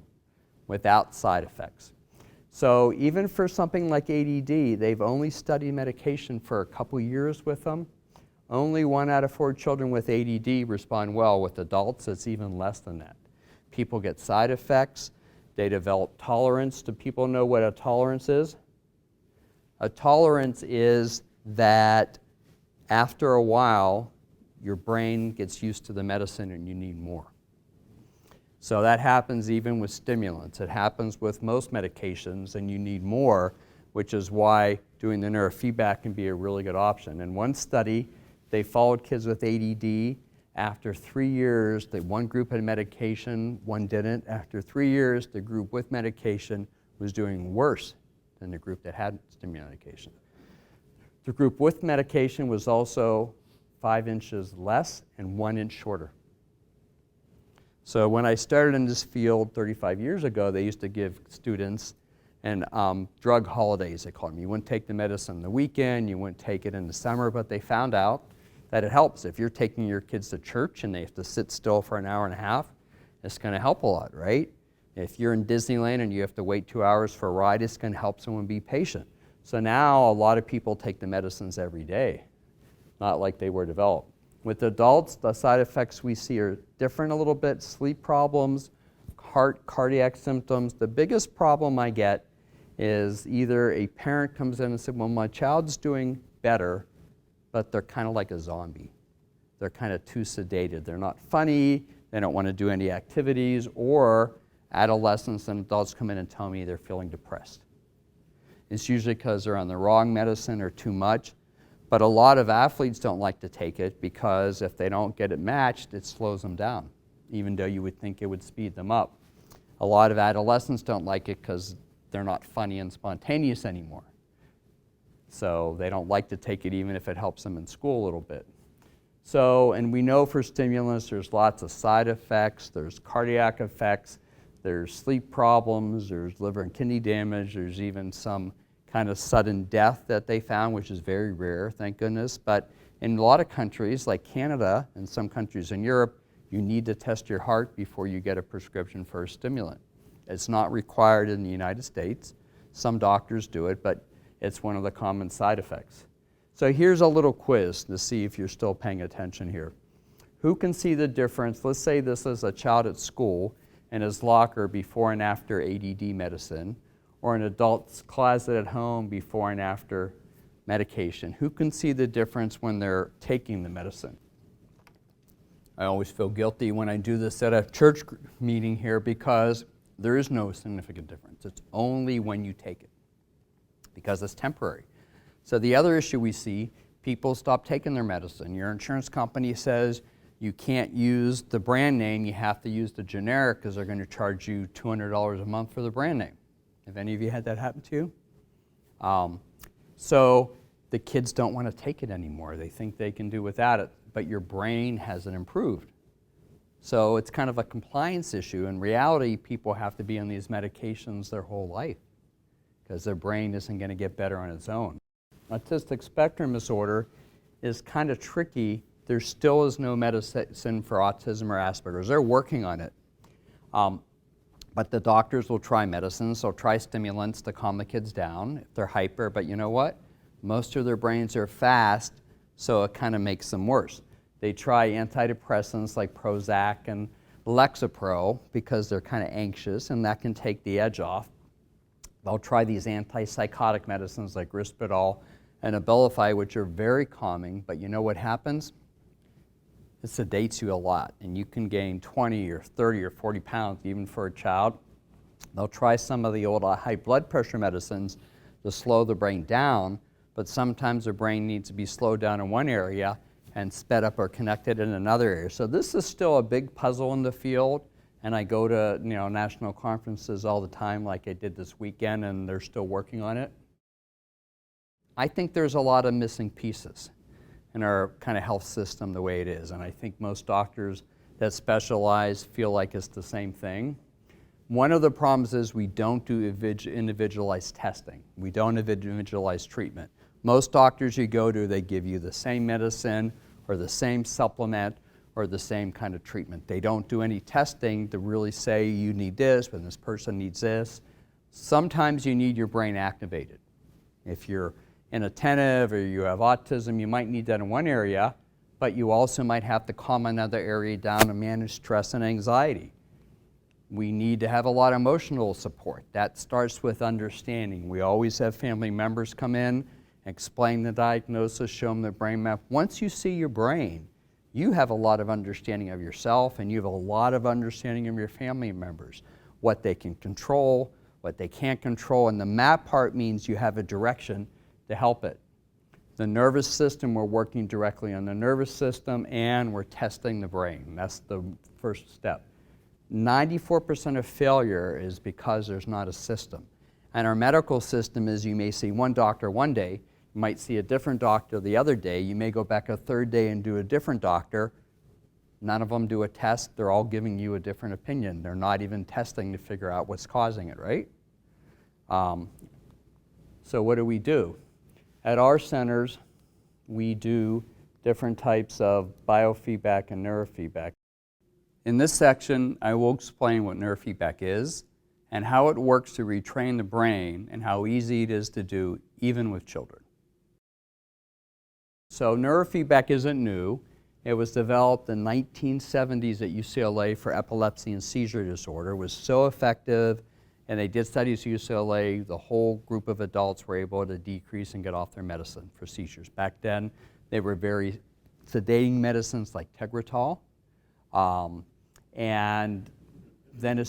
without side effects. So even for something like ADD, they've only studied medication for a couple years with them. Only 1 out of 4 children with ADD respond well. With adults, it's even less than that. People get side effects. They develop tolerance. Do people know what a tolerance is? A tolerance is that after a while, your brain gets used to the medicine and you need more. So that happens even with stimulants. It happens with most medications, and you need more, which is why doing the neurofeedback can be a really good option. In one study, they followed kids with ADD. After 3 years, one group had medication, one didn't. After 3 years, the group with medication was doing worse than the group that had stimulant medication. The group with medication was also 5 inches less and 1 inch shorter. So when I started in this field 35 years ago, they used to give students and drug holidays, they called them. You wouldn't take the medicine on the weekend, you wouldn't take it in the summer, but they found out that it helps. If you're taking your kids to church and they have to sit still for an hour and a half, it's going to help a lot, right? If you're in Disneyland and you have to wait 2 hours for a ride, it's going to help someone be patient. So now a lot of people take the medicines every day, not like they were developed. With adults, the side effects we see are different a little bit. Sleep problems, cardiac symptoms. The biggest problem I get is either a parent comes in and says, well, my child's doing better, but they're kind of like a zombie. They're kind of too sedated. They're not funny. They don't want to do any activities. Or adolescents and adults come in and tell me they're feeling depressed. It's usually because they're on the wrong medicine or too much. But a lot of athletes don't like to take it because if they don't get it matched, it slows them down, even though you would think it would speed them up. A lot of adolescents don't like it because they're not funny and spontaneous anymore. So they don't like to take it even if it helps them in school a little bit. So, and we know for stimulants there's lots of side effects, there's cardiac effects, there's sleep problems, there's liver and kidney damage, there's even some kind of sudden death that they found, which is very rare, thank goodness. But in a lot of countries, like Canada and some countries in Europe, you need to test your heart before you get a prescription for a stimulant. It's not required in the United States. Some doctors do it, but it's one of the common side effects. So here's a little quiz to see if you're still paying attention here. Who can see the difference? Let's say this is a child at school in his locker before and after ADD medicine, or an adult's closet at home before and after medication. Who can see the difference when they're taking the medicine? I always feel guilty when I do this at a church meeting here because there is no significant difference. It's only when you take it because it's temporary. So the other issue we see, people stop taking their medicine. Your insurance company says you can't use the brand name, you have to use the generic because they're going to charge you $200 a month for the brand name. Have any of you had that happen to you? So the kids don't want to take it anymore. They think they can do without it, but your brain hasn't improved. So it's kind of a compliance issue. In reality, people have to be on these medications their whole life because their brain isn't going to get better on its own. Autistic spectrum disorder is kind of tricky. There still is no medicine for autism or Asperger's. They're working on it. But the doctors will try medicines. They'll try stimulants to calm the kids down if they're hyper. But you know what? Most of their brains are fast, so it kind of makes them worse. They try antidepressants like Prozac and Lexapro because they're kind of anxious, and that can take the edge off. They'll try these antipsychotic medicines like Risperdal and Abilify, which are very calming, but you know what happens? It sedates you a lot, and you can gain 20 or 30 or 40 pounds even for a child. They'll try some of the old high blood pressure medicines to slow the brain down, but sometimes the brain needs to be slowed down in one area and sped up or connected in another area. So this is still a big puzzle in the field, and I go to national conferences all the time like I did this weekend, and they're still working on it. I think there's a lot of missing pieces in our kind of health system the way it is, and I think most doctors that specialize feel like it's the same thing. One of the problems is we don't do individualized testing. We don't individualize treatment. Most doctors you go to, they give you the same medicine or the same supplement or the same kind of treatment. They don't do any testing to really say you need this, but this person needs this. Sometimes you need your brain activated. If you're inattentive or you have autism, you might need that in one area, but you also might have to calm another area down to manage stress and anxiety. We need to have a lot of emotional support. That starts with understanding. We always have family members come in, explain the diagnosis, show them the brain map. Once you see your brain, you have a lot of understanding of yourself, and you have a lot of understanding of your family members, what they can control, what they can't control, and the map part means you have a direction to help it. The nervous system, we're working directly on the nervous system, and we're testing the brain. That's the first step. 94% of failure is because there's not a system. And our medical system is you may see one doctor one day, you might see a different doctor the other day, you may go back a third day and do a different doctor. None of them do a test, they're all giving you a different opinion. They're not even testing to figure out what's causing it, right? So what do? At our centers, we do different types of biofeedback and neurofeedback. In this section, I will explain what neurofeedback is and how it works to retrain the brain and how easy it is to do even with children. So neurofeedback isn't new. It was developed in the 1970s at UCLA for epilepsy and seizure disorder. It was so effective, and they did studies at UCLA. The whole group of adults were able to decrease and get off their medicine for seizures. Back then, they were very sedating medicines like Tegretol. And then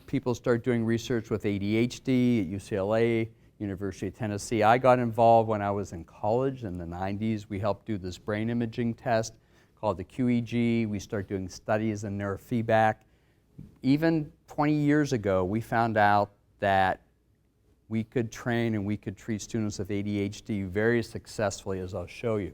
people start doing research with ADHD at UCLA, University of Tennessee. I got involved when I was in college in the 90s. We helped do this brain imaging test called the QEEG. We started doing studies in neurofeedback. Even 20 years ago, we found out that we could train and we could treat students with ADHD very successfully, as I'll show you.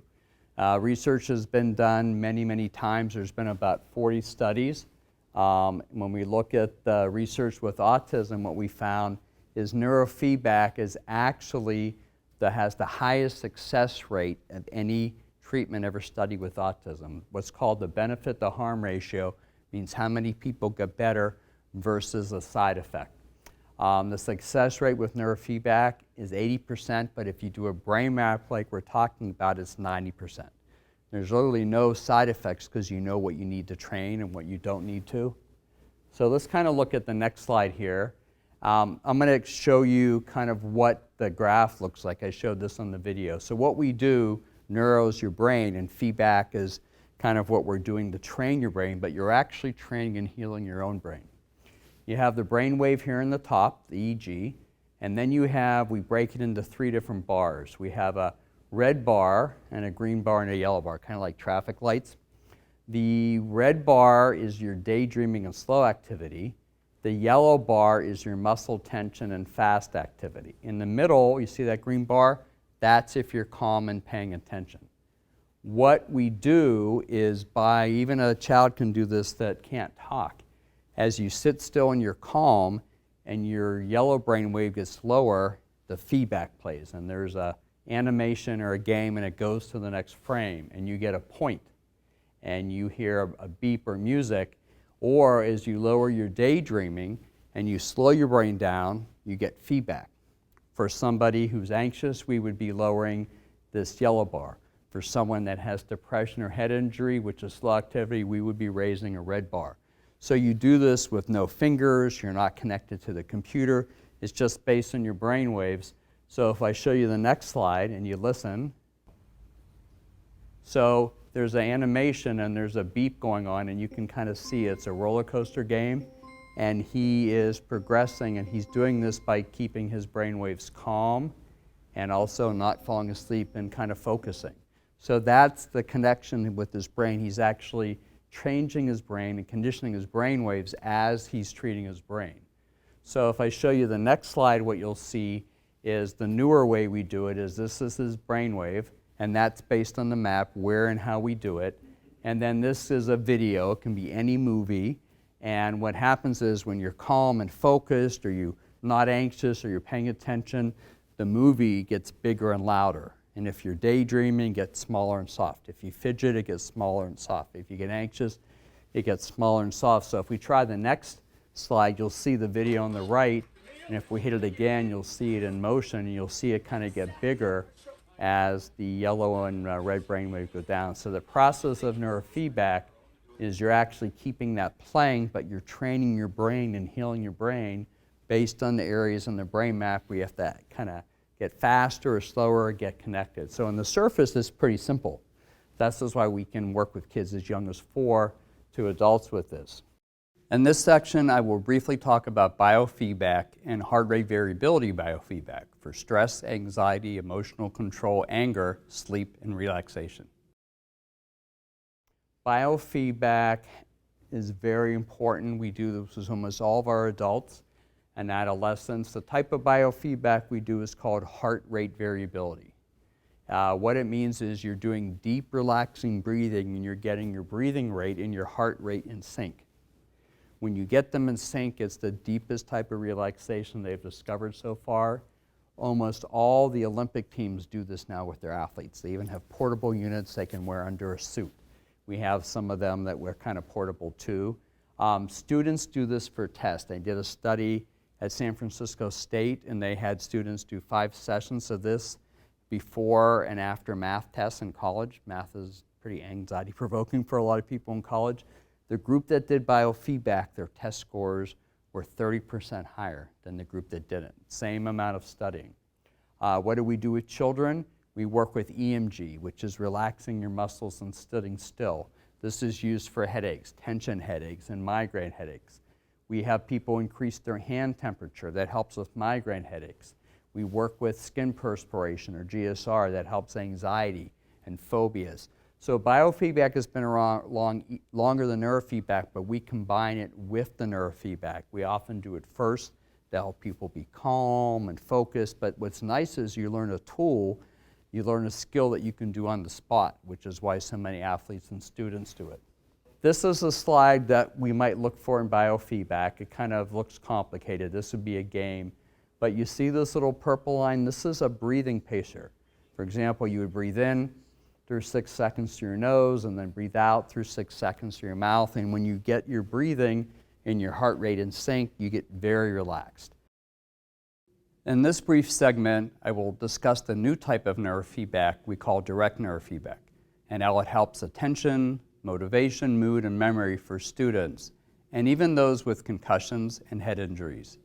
Research has been done many, many times. There's been about 40 studies. When we look at the research with autism, what we found is neurofeedback is actually has the highest success rate of any treatment ever studied with autism. What's called the benefit to harm ratio means how many people get better versus a side effect. The success rate with neurofeedback is 80%, but if you do a brain map like we're talking about, it's 90%. There's literally no side effects because you know what you need to train and what you don't need to. So let's kind of look at the next slide here. I'm going to show you kind of what the graph looks like. I showed this on the video. So what we do, neuro is your brain, and feedback is kind of what we're doing to train your brain, but you're actually training and healing your own brain. You have the brain wave here in the top, the EEG, and then we break it into 3 different bars. We have a red bar and a green bar and a yellow bar, kind of like traffic lights. The red bar is your daydreaming and slow activity. The yellow bar is your muscle tension and fast activity. In the middle, you see that green bar? That's if you're calm and paying attention. What we do is even a child can do this that can't talk. As you sit still and you're calm and your yellow brain wave gets lower, the feedback plays, and there's a animation or a game and it goes to the next frame and you get a point and you hear a beep or music, or as you lower your daydreaming and you slow your brain down, you get feedback. For somebody who's anxious, we would be lowering this yellow bar. For someone that has depression or head injury, which is slow activity, we would be raising a red bar. So you do this with no fingers, you're not connected to the computer, it's just based on your brain waves. So if I show you the next slide and you listen, so there's an animation and there's a beep going on and you can kind of see it's a roller coaster game, and he is progressing and he's doing this by keeping his brain waves calm and also not falling asleep and kind of focusing. So that's the connection with his brain. He's actually changing his brain and conditioning his brain waves as he's treating his brain. So if I show you the next slide, what you'll see is the newer way we do it is this is his brain wave, and that's based on the map, where and how we do it. And then this is a video, it can be any movie, and what happens is when you're calm and focused, or you're not anxious, or you're paying attention, the movie gets bigger and louder. And if you're daydreaming, it gets smaller and soft. If you fidget, it gets smaller and soft. If you get anxious, it gets smaller and soft. So if we try the next slide, you'll see the video on the right, and if we hit it again, you'll see it in motion, and you'll see it kind of get bigger as the yellow and red brainwave go down. So the process of neurofeedback is you're actually keeping that playing, but you're training your brain and healing your brain based on the areas in the brain map where you have to kind of get faster or slower or get connected. So on the surface, it's pretty simple. That's just why we can work with kids as young as 4 to adults with this. In this section, I will briefly talk about biofeedback and heart rate variability biofeedback for stress, anxiety, emotional control, anger, sleep, and relaxation. Biofeedback is very important. We do this with almost all of our adults and adolescents. The type of biofeedback we do is called heart rate variability. What it means is you're doing deep, relaxing breathing and you're getting your breathing rate and your heart rate in sync. When you get them in sync, it's the deepest type of relaxation they've discovered so far. Almost all the Olympic teams do this now with their athletes. They even have portable units they can wear under a suit. We have some of them that wear kind of portable too. Students do this for tests. They did a study at San Francisco State, and they had students do 5 sessions of this before and after math tests in college. Math is pretty anxiety-provoking for a lot of people in college. The group that did biofeedback, their test scores were 30% higher than the group that didn't. Same amount of studying. What do we do with children? We work with EMG, which is relaxing your muscles and sitting still. This is used for headaches, tension headaches, and migraine headaches. We have people increase their hand temperature. That helps with migraine headaches. We work with skin perspiration, or GSR, that helps anxiety and phobias. So biofeedback has been around longer than neurofeedback, but we combine it with the neurofeedback. We often do it first to help people be calm and focused, but what's nice is you learn a tool, you learn a skill that you can do on the spot, which is why so many athletes and students do it. This is a slide that we might look for in biofeedback. It kind of looks complicated. This would be a game. But you see this little purple line? This is a breathing pacer. For example, you would breathe in through 6 seconds through your nose and then breathe out through 6 seconds through your mouth. And when you get your breathing and your heart rate in sync, you get very relaxed. In this brief segment, I will discuss the new type of neurofeedback we call direct neurofeedback, and how it helps attention, motivation, mood, and memory for students, and even those with concussions and head injuries,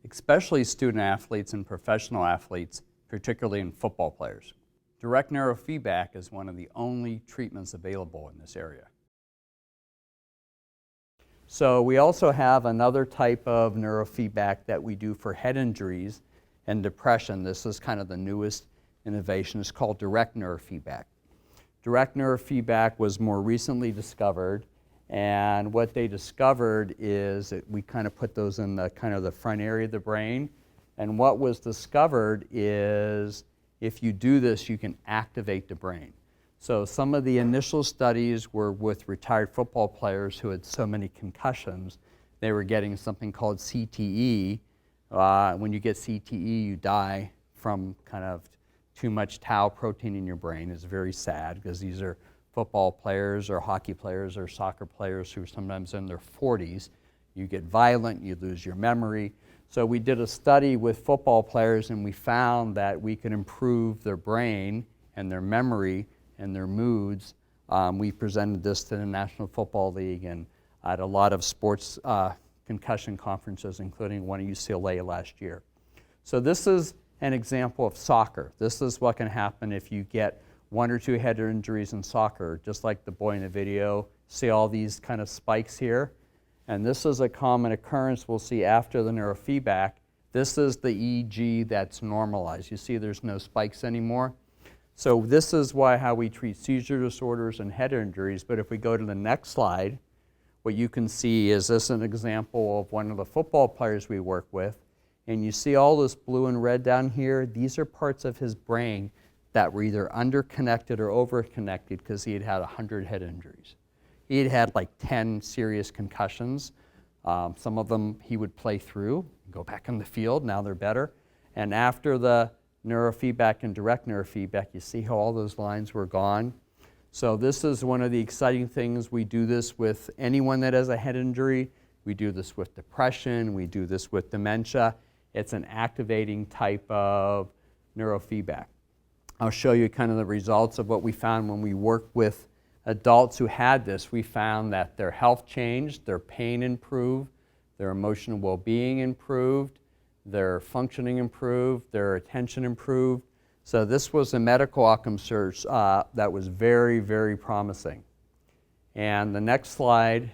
especially student athletes and professional athletes, particularly in football players. Direct neurofeedback is one of the only treatments available in this area. So we also have another type of neurofeedback that we do for head injuries and depression. This is kind of the newest innovation. It's called direct neurofeedback. Direct neurofeedback was more recently discovered, and what they discovered is that we kind of put those in the kind of the front area of the brain, and what was discovered is if you do this, you can activate the brain. So some of the initial studies were with retired football players who had so many concussions, they were getting something called CTE. When you get CTE, you die from kind of too much tau protein in your brain. It's very sad because these are football players or hockey players or soccer players who are sometimes in their 40s. You get violent, you lose your memory. So we did a study with football players and we found that we could improve their brain and their memory and their moods. We presented this to the National Football League and at a lot of sports concussion conferences, including one at UCLA last year. So this is an example of soccer. This is what can happen if you get 1 or 2 head injuries in soccer, just like the boy in the video. See all these kind of spikes here? And this is a common occurrence we'll see after the neurofeedback. This is the EEG that's normalized. You see there's no spikes anymore. So this is how we treat seizure disorders and head injuries. But if we go to the next slide, what you can see is this an example of one of the football players we work with. And you see all this blue and red down here. These are parts of his brain that were either underconnected or overconnected because he had had 100 head injuries. He had had like 10 serious concussions. Some of them he would play through, go back in the field, now they're better. And after the neurofeedback and direct neurofeedback, you see how all those lines were gone. So this is one of the exciting things. We do this with anyone that has a head injury. We do this with depression. We do this with dementia. It's an activating type of neurofeedback. I'll show you kind of the results of what we found when we worked with adults who had this. We found that their health changed, their pain improved, their emotional well-being improved, their functioning improved, their attention improved. So this was a medical outcome search that was very, very promising. And the next slide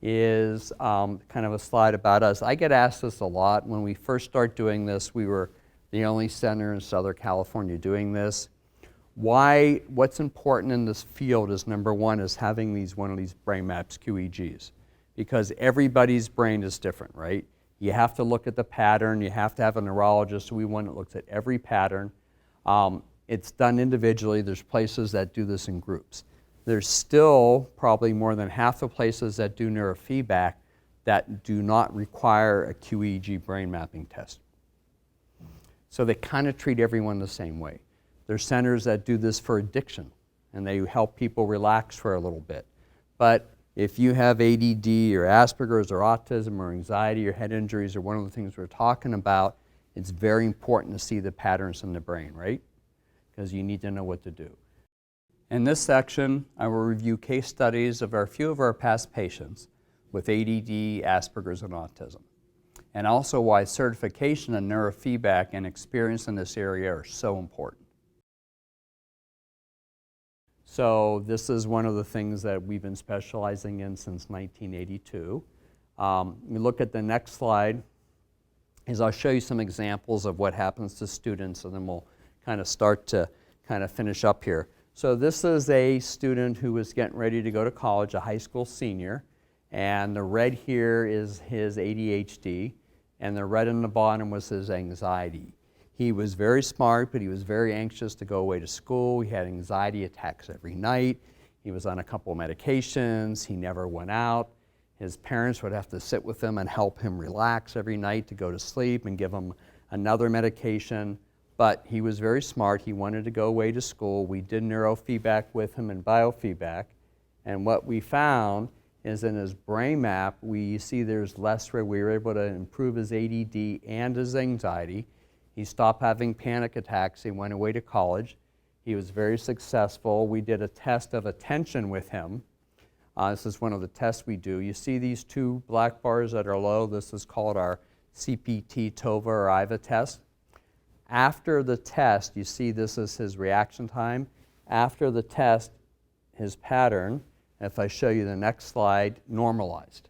is kind of a slide about us. I get asked this a lot. When we first started doing this, we were the only center in Southern California doing this. What's important in this field is, number one, is having one of these brain maps, QEEGs, because everybody's brain is different, right? You have to look at the pattern. You have to have a neurologist, so we one that looks at every pattern. It's done individually. There's places that do this in groups. There's still probably more than half the places that do neurofeedback that do not require a QEEG brain mapping test. So they kind of treat everyone the same way. There's centers that do this for addiction, and they help people relax for a little bit. But if you have ADD or Asperger's or autism or anxiety or head injuries or one of the things we're talking about, it's very important to see the patterns in the brain, right? Because you need to know what to do. In this section, I will review case studies of a few of our past patients with ADD, Asperger's, and autism, and also why certification in neurofeedback and experience in this area are so important. So this is one of the things that we've been specializing in since 1982. We look at the next slide. I'll show you some examples of what happens to students, and then we'll kind of start to kind of finish up here. So this is a student who was getting ready to go to college, a high school senior, and the red here is his ADHD, and the red in the bottom was his anxiety. He was very smart, but he was very anxious to go away to school. He had anxiety attacks every night. He was on a couple of medications. He never went out. His parents would have to sit with him and help him relax every night to go to sleep and give him another medication. But he was very smart. He wanted to go away to school. We did neurofeedback with him and biofeedback. And what we found is in his brain map, we see there's less where we were able to improve his ADD and his anxiety. He stopped having panic attacks. He went away to college. He was very successful. We did a test of attention with him. This is one of the tests we do. You see these two black bars that are low? This is called our CPT TOVA or IVA test. After the test, you see this is his reaction time. After the test, his pattern, if I show you the next slide, normalized.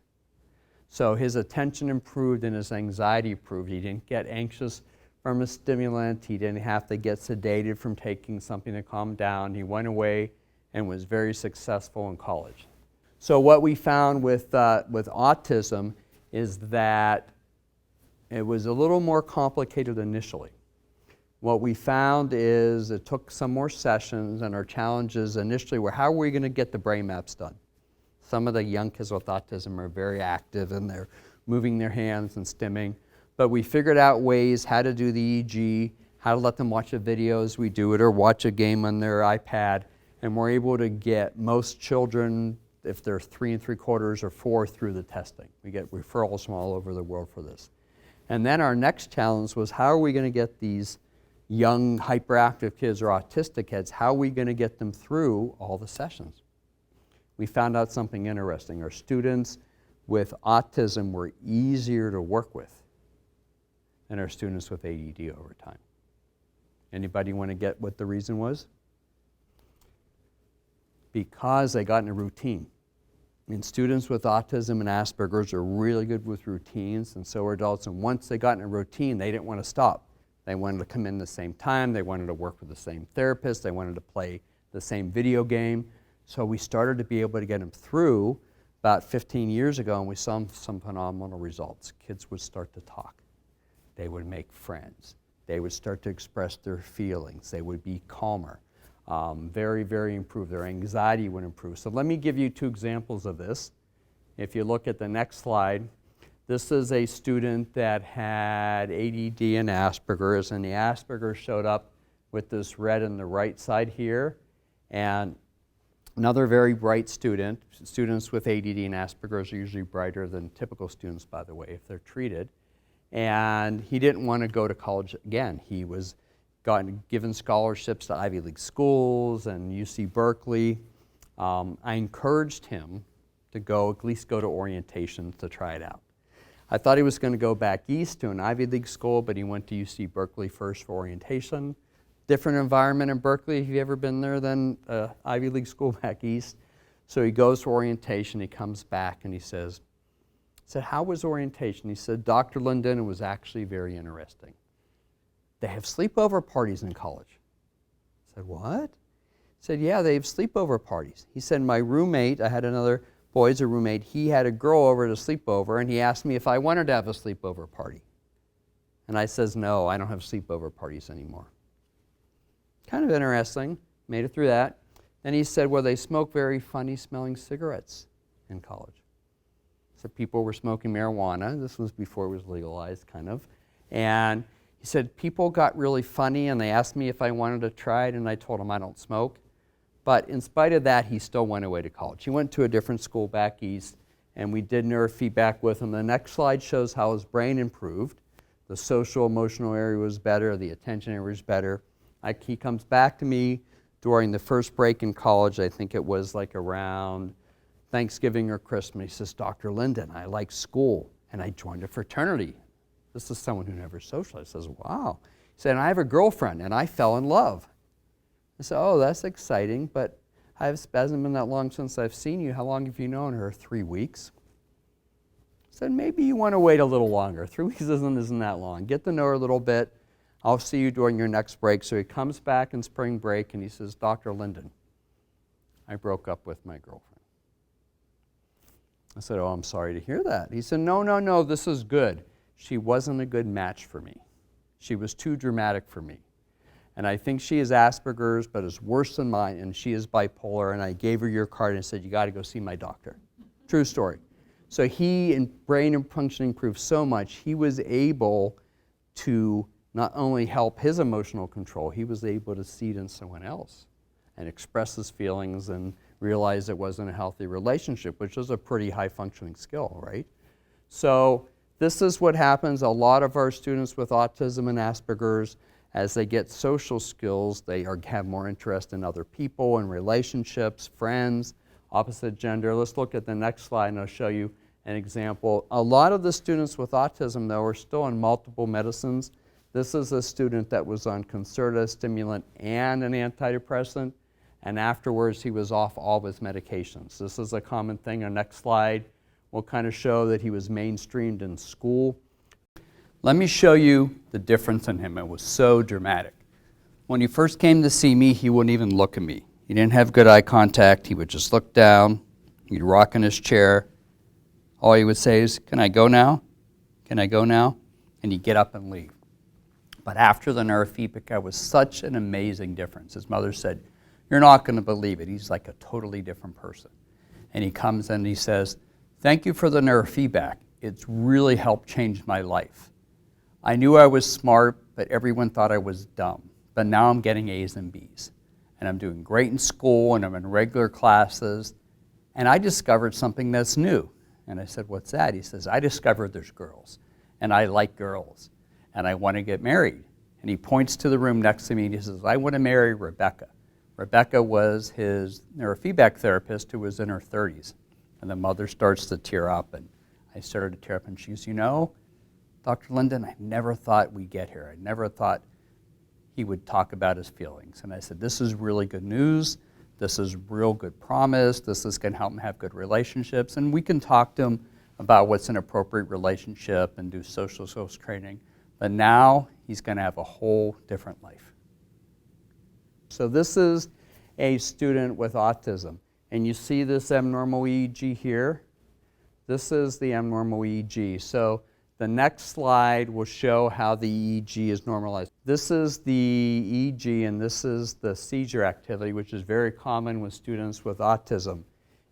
So his attention improved and his anxiety improved. He didn't get anxious from a stimulant. He didn't have to get sedated from taking something to calm down. He went away and was very successful in college. So what we found with autism is that it was a little more complicated initially. What we found is it took some more sessions, and our challenges initially were how are we going to get the brain maps done? Some of the young kids with autism are very active and they're moving their hands and stimming, but we figured out ways how to do the EEG, how to let them watch a video as we do it, or watch a game on their iPad, and we're able to get most children, if they're 3 3/4 or 4, through the testing. We get referrals from all over the world for this. And then our next challenge was how are we going to get these young hyperactive kids or autistic kids, how are we going to get them through all the sessions? We found out something interesting. Our students with autism were easier to work with than our students with ADD over time. Anybody want to get what the reason was? Because they got in a routine. And students with autism and Asperger's are really good with routines, and so are adults. And once they got in a routine, they didn't want to stop. They wanted to come in the same time. They wanted to work with the same therapist. They wanted to play the same video game. So we started to be able to get them through about 15 years ago, and we saw some phenomenal results. Kids would start to talk. They would make friends. They would start to express their feelings. They would be calmer. Very, very improved. Their anxiety would improve. So let me give you 2 examples of this. If you look at the next slide, this is a student that had ADD and Asperger's, and the Asperger's showed up with this red on the right side here. And another very bright student. Students with ADD and Asperger's are usually brighter than typical students, by the way, if they're treated. And he didn't want to go to college again. He was given scholarships to Ivy League schools and UC Berkeley. I encouraged him to at least go to orientation to try it out. I thought he was going to go back east to an Ivy League school, but he went to UC Berkeley first for orientation. Different environment in Berkeley, if you've ever been there, than Ivy League school back east. So he goes to orientation, he comes back and he said, how was orientation? He said, Dr. Linden, it was actually very interesting. They have sleepover parties in college. I said, what? He said, yeah, they have sleepover parties. He said, my roommate, I had another boy as a roommate, he had a girl over to sleepover, and he asked me if I wanted to have a sleepover party. And I says, no, I don't have sleepover parties anymore. Kind of interesting, made it through that. Then he said, well, they smoke very funny smelling cigarettes in college. So people were smoking marijuana. This was before it was legalized, kind of. And he said, people got really funny and they asked me if I wanted to try it, and I told them I don't smoke. But in spite of that, he still went away to college. He went to a different school back east, and we did neurofeedback with him. The next slide shows how his brain improved. The social emotional area was better, the attention area was better. He comes back to me during the first break in college. I think it was like around Thanksgiving or Christmas. He says, Dr. Linden, I like school, and I joined a fraternity. This is someone who never socialized. He says, wow. He said, and I have a girlfriend, and I fell in love. I said, oh, that's exciting, but it hasn't been that long since I've seen you. How long have you known her? 3 weeks. I said, maybe you want to wait a little longer. 3 weeks isn't that long. Get to know her a little bit. I'll see you during your next break. So he comes back in spring break, and he says, Dr. Linden, I broke up with my girlfriend. I said, oh, I'm sorry to hear that. He said, no, this is good. She wasn't a good match for me. She was too dramatic for me. And I think she has Asperger's, but is worse than mine, and she is bipolar, and I gave her your card and said, you got to go see my doctor. True story. So brain and functioning improved so much, he was able to not only help his emotional control, he was able to see it in someone else and express his feelings and realize it wasn't a healthy relationship, which is a pretty high functioning skill, right? So this is what happens. A lot of our students with autism and Asperger's, as they get social skills, they have more interest in other people and relationships, friends, opposite gender. Let's look at the next slide and I'll show you an example. A lot of the students with autism, though, are still on multiple medicines. This is a student that was on Concerta, stimulant, and an antidepressant, and afterwards he was off all of his medications. This is a common thing. Our next slide will kind of show that he was mainstreamed in school. Let me show you the difference in him. It was so dramatic. When he first came to see me, he wouldn't even look at me. He didn't have good eye contact. He would just look down. He'd rock in his chair. All he would say is, can I go now? Can I go now? And he'd get up and leave. But after the neurofeedback, it was such an amazing difference. His mother said, "You're not going to believe it. He's like a totally different person." And he comes in and he says, "Thank you for the neurofeedback. It's really helped change my life. I knew I was smart, but everyone thought I was dumb. But now I'm getting A's and B's. And I'm doing great in school, and I'm in regular classes. And I discovered something that's new." And I said, "What's that?" He says, "I discovered there's girls, and I like girls, and I want to get married." And he points to the room next to me, and he says, "I want to marry Rebecca." Rebecca was his neurofeedback therapist who was in her 30s. And the mother starts to tear up, and I started to tear up, and she goes, "You know, Dr. Linden, I never thought we'd get here. I never thought he would talk about his feelings." And I said, "This is really good news. This is real good promise. This is going to help him have good relationships. And we can talk to him about what's an appropriate relationship and do social skills training. But now he's going to have a whole different life." So this is a student with autism. And you see this abnormal EEG here. This is the abnormal EEG. So the next slide will show how the EEG is normalized. This is the EEG, and this is the seizure activity, which is very common with students with autism.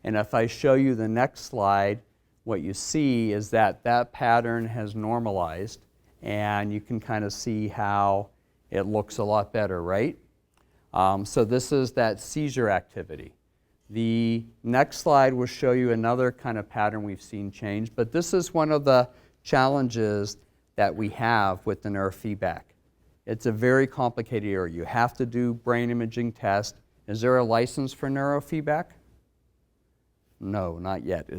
And if I show you the next slide, what you see is that that pattern has normalized, and you can kind of see how it looks a lot better, right? So this is that seizure activity. The next slide will show you another kind of pattern we've seen change, but this is one of the challenges that we have with the neurofeedback. It's a very complicated area. You have to do brain imaging tests. Is there a license for neurofeedback? No, not yet.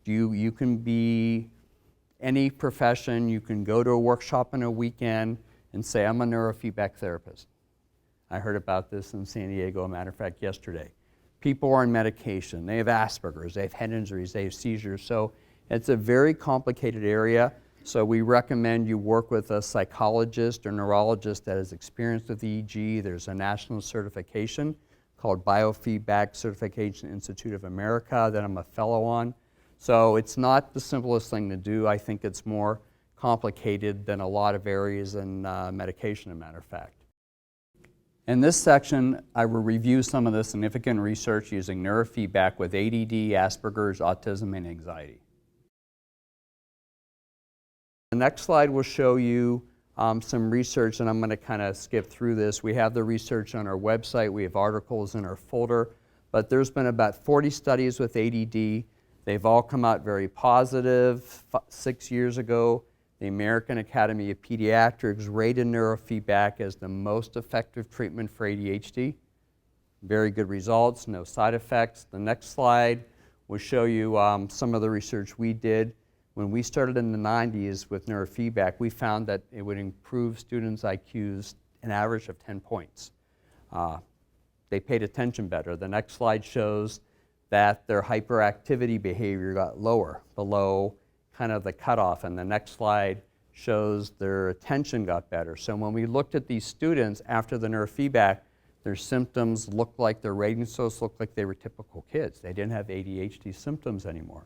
You can be any profession. You can go to a workshop in a weekend and say, "I'm a neurofeedback therapist." I heard about this in San Diego, a matter of fact, yesterday. People are on medication. They have Asperger's, they have head injuries, they have seizures. So it's a very complicated area. So we recommend you work with a psychologist or neurologist that is experienced with EEG. There's a national certification called Biofeedback Certification Institute of America that I'm a fellow on. So it's not the simplest thing to do. I think it's more complicated than a lot of areas in medication, as a matter of fact. In this section, I will review some of the significant research using neurofeedback with ADD, Asperger's, autism, and anxiety. The next slide will show you some research, and I'm going to kind of skip through this. We have the research on our website. We have articles in our folder. But there's been about 40 studies with ADD. They've all come out very positive. 6 years ago, the American Academy of Pediatrics rated neurofeedback as the most effective treatment for ADHD. Very good results, no side effects. The next slide will show you some of the research we did. When we started in the 90s with neurofeedback, we found that it would improve students' IQs an average of 10 points. They paid attention better. The next slide shows that their hyperactivity behavior got lower, below kind of the cutoff, and the next slide shows their attention got better. So when we looked at these students after the neurofeedback, their symptoms looked like their rating scales looked like they were typical kids. They didn't have ADHD symptoms anymore.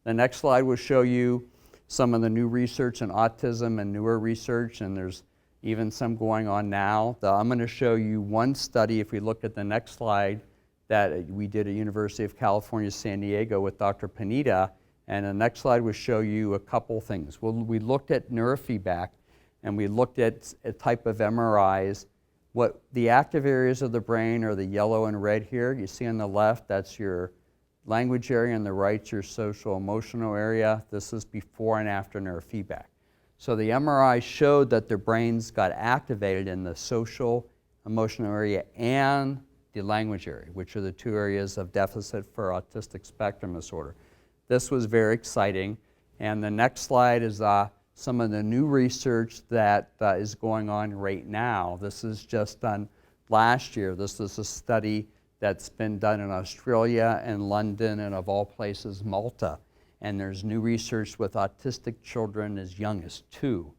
The next slide will show you some of the new research in autism and newer research, and there's even some going on now. I'm going to show you one study, if we look at the next slide, that we did at University of California, San Diego with Dr. Panetta. And the next slide will show you a couple things. We looked at neurofeedback, and we looked at a type of MRIs. What the active areas of the brain are the yellow and red here. You see on the left, that's your language area, and the right's your social emotional area. This is before and after neurofeedback. So the MRI showed that their brains got activated in the social emotional area and the language area, which are the two areas of deficit for autistic spectrum disorder. This was very exciting. And the next slide is some of the new research that is going on right now. This is just done last year. This is a study that's been done in Australia and London and, of all places, Malta. And there's new research with autistic children as young as 2.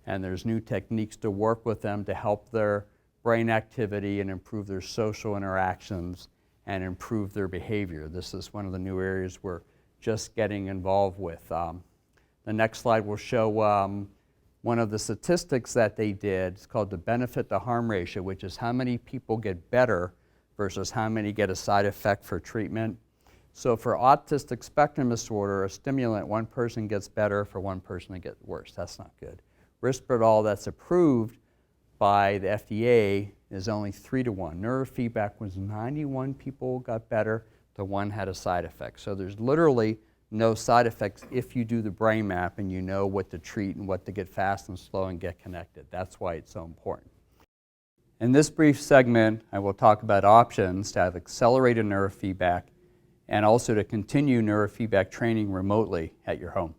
And there's new techniques to work with them to help their brain activity and improve their social interactions and improve their behavior. This is one of the new areas we're just getting involved with. The next slide will show one of the statistics that they did is called the benefit to harm ratio, which is how many people get better versus how many get a side effect for treatment. So for autistic spectrum disorder, a stimulant, one person gets better for one person that gets worse. That's not good. Risperdal that's approved by the FDA is only 3-to-1. Neurofeedback was 91 people got better to 1 had a side effect. So there's literally no side effects if you do the brain map and you know what to treat and what to get fast and slow and get connected. That's why it's so important. In this brief segment, I will talk about options to have accelerated neurofeedback and also to continue neurofeedback training remotely at your home.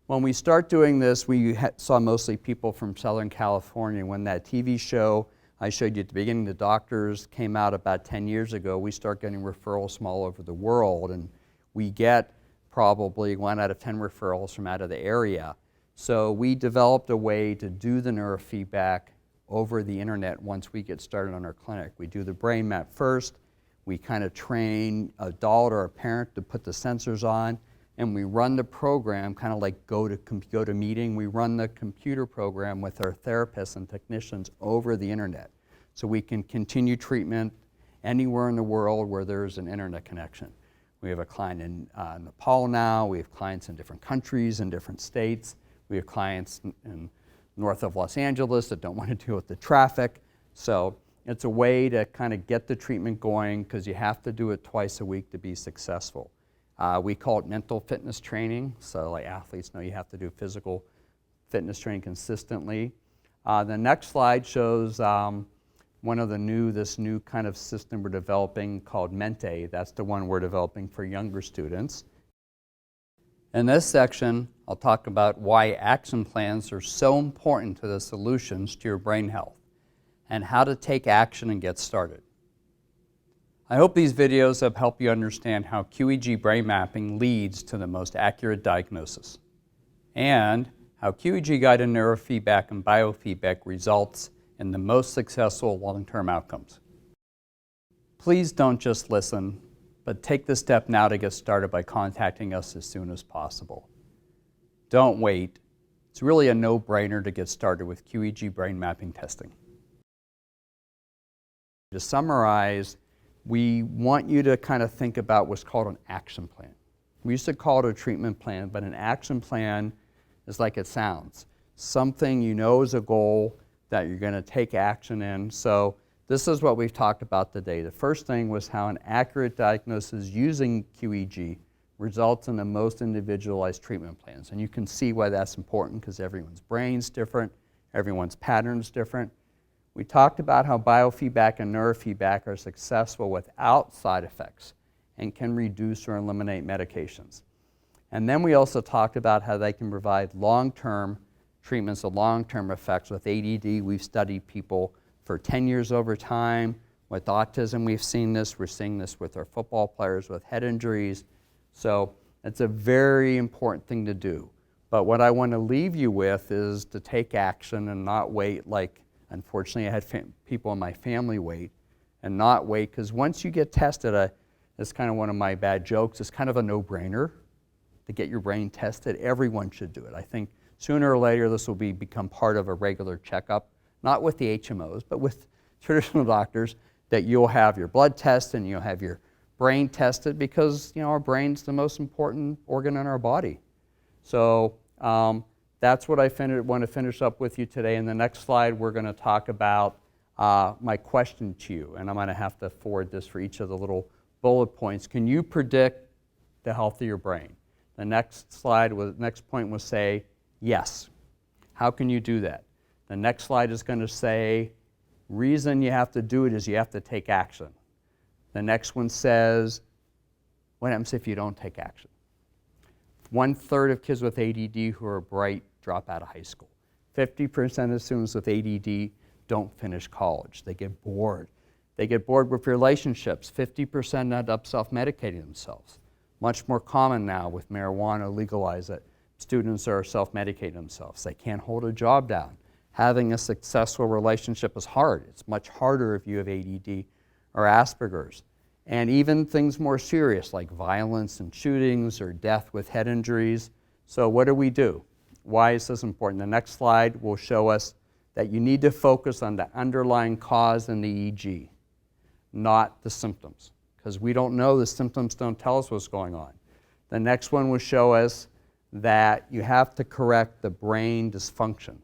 When we start doing this, we saw mostly people from Southern California. When that TV show I showed you at the beginning, the doctors came out about 10 years ago, we start getting referrals from all over the world, and we get probably 1 out of 10 referrals from out of the area. So we developed a way to do the neurofeedback over the internet once we get started on our clinic. We do the brain map first. We kind of train an adult or a parent to put the sensors on, and we run the program kind of like go to meeting. We run the computer program with our therapists and technicians over the internet, so we can continue treatment anywhere in the world where there's an internet connection. We have a client in Nepal now. We have clients in different countries and different states. We have clients in north of Los Angeles that don't want to deal with the traffic. So it's a way to kind of get the treatment going, because you have to do it twice a week to be successful. We call it mental fitness training. So like athletes know you have to do physical fitness training consistently. The next slide shows this new kind of system we're developing called Mente. That's the one we're developing for younger students. In this section, I'll talk about why action plans are so important to the solutions to your brain health and how to take action and get started. I hope these videos have helped you understand how QEEG brain mapping leads to the most accurate diagnosis, and how QEEG-guided neurofeedback and biofeedback results in the most successful long-term outcomes. Please don't just listen, but take the step now to get started by contacting us as soon as possible. Don't wait. It's really a no-brainer to get started with QEEG brain mapping testing. To summarize, we want you to kind of think about what's called an action plan. We used to call it a treatment plan, but an action plan is like it sounds. Something you know is a goal that you're going to take action in. So this is what we've talked about today. The first thing was how an accurate diagnosis using QEEG results in the most individualized treatment plans. And you can see why that's important, because everyone's brain's different, everyone's pattern's different. We talked about how biofeedback and neurofeedback are successful without side effects and can reduce or eliminate medications. And then we also talked about how they can provide long-term treatments of long-term effects. With ADD, we've studied people for 10 years over time. With autism, we've seen this. We're seeing this with our football players with head injuries. So it's a very important thing to do. But what I want to leave you with is to take action and not wait. Like, unfortunately, I had people in my family wait and not wait, because once you get tested, it's kind of one of my bad jokes, it's kind of a no-brainer to get your brain tested. Everyone should do it. I think sooner or later this will become part of a regular checkup, not with the HMOs, but with traditional doctors, that you'll have your blood tested and you'll have your brain tested, because our brain's the most important organ in our body. So that's what I want to finish up with you today. In the next slide, we're going to talk about my question to you, and I'm going to have to forward this for each of the little bullet points. Can you predict the health of your brain? The next point will say yes. How can you do that? The next slide is going to say, reason you have to do it is you have to take action. The next one says, what happens if you don't take action? 1/3 of kids with ADD who are bright drop out of high school. 50% of students with ADD don't finish college. They get bored. They get bored with relationships. 50% end up self-medicating themselves. Much more common now with marijuana legalized that students are self-medicating themselves. They can't hold a job down. Having a successful relationship is hard. It's much harder if you have ADD or Asperger's. And even things more serious like violence and shootings or death with head injuries. So what do? Why is this important? The next slide will show us that you need to focus on the underlying cause in the EEG, not the symptoms, because we don't know, the symptoms don't tell us what's going on. The next one will show us that you have to correct the brain dysfunction,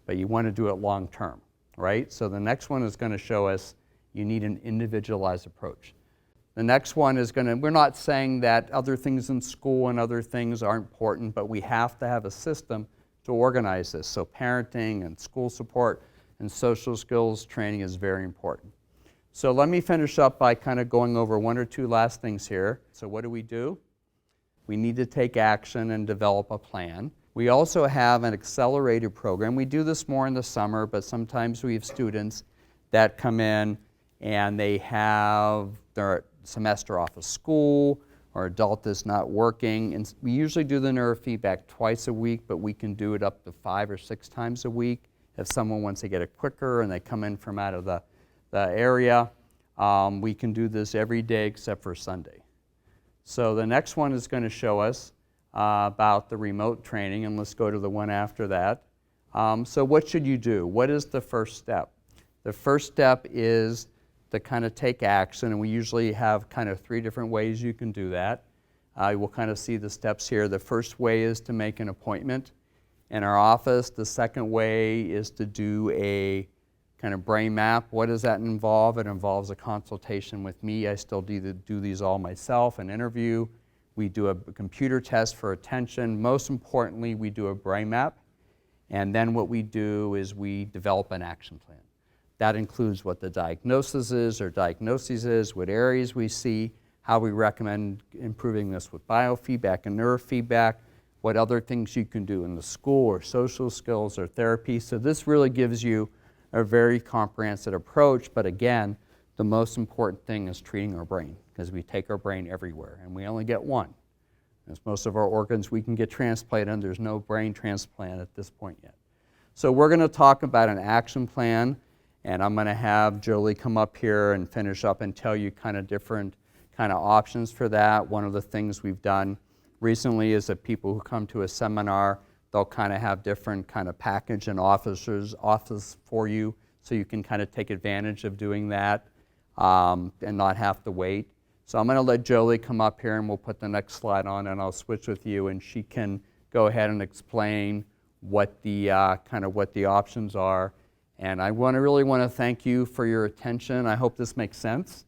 but you want to do it long term, right? So the next one is going to show us you need an individualized approach. The next one is going to, we're not saying that other things in school and other things aren't important, but we have to have a system to organize this. So parenting and school support and social skills training is very important. So let me finish up by kind of going over one or two last things here. So what do? We need to take action and develop a plan. We also have an accelerated program. We do this more in the summer, but sometimes we have students that come in and they have their semester off of school, or adult is not working. And we usually do the neurofeedback twice a week, but we can do it up to 5 or 6 times a week. If someone wants to get it quicker and they come in from out of the area, we can do this every day except for Sunday. So the next one is going to show us about the remote training, and let's go to the one after that. So what should you do? What is the first step? The first step is to kind of take action, and we usually have kind of 3 different ways you can do that. We'll kind of see the steps here. The first way is to make an appointment in our office. The second way is to do a kind of brain map. What does that involve? It involves a consultation with me. I still do these all myself, an interview. We do a computer test for attention. Most importantly, we do a brain map. And then what we do is we develop an action plan. That includes what the diagnosis is or diagnoses is, what areas we see, how we recommend improving this with biofeedback and neurofeedback, what other things you can do in the school or social skills or therapy. So this really gives you a very comprehensive approach, but again, the most important thing is treating our brain, because we take our brain everywhere and we only get one. As most of our organs we can get transplanted, and there's no brain transplant at this point yet. So we're going to talk about an action plan, and I'm going to have Jolie come up here and finish up and tell you kind of different kind of options for that. One of the things we've done recently is that people who come to a seminar, they'll kind of have different kind of package and office for you, so you can kind of take advantage of doing that and not have to wait. So I'm going to let Jolie come up here, and we'll put the next slide on, and I'll switch with you, and she can go ahead and explain what the kind of what the options are. And I really want to thank you for your attention. I hope this makes sense,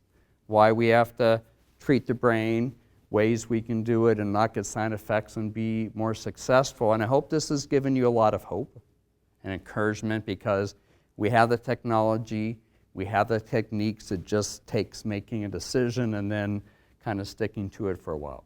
why we have to treat the brain, ways we can do it and not get side effects and be more successful. And I hope this has given you a lot of hope and encouragement, because we have the technology, we have the techniques. It just takes making a decision and then kind of sticking to it for a while.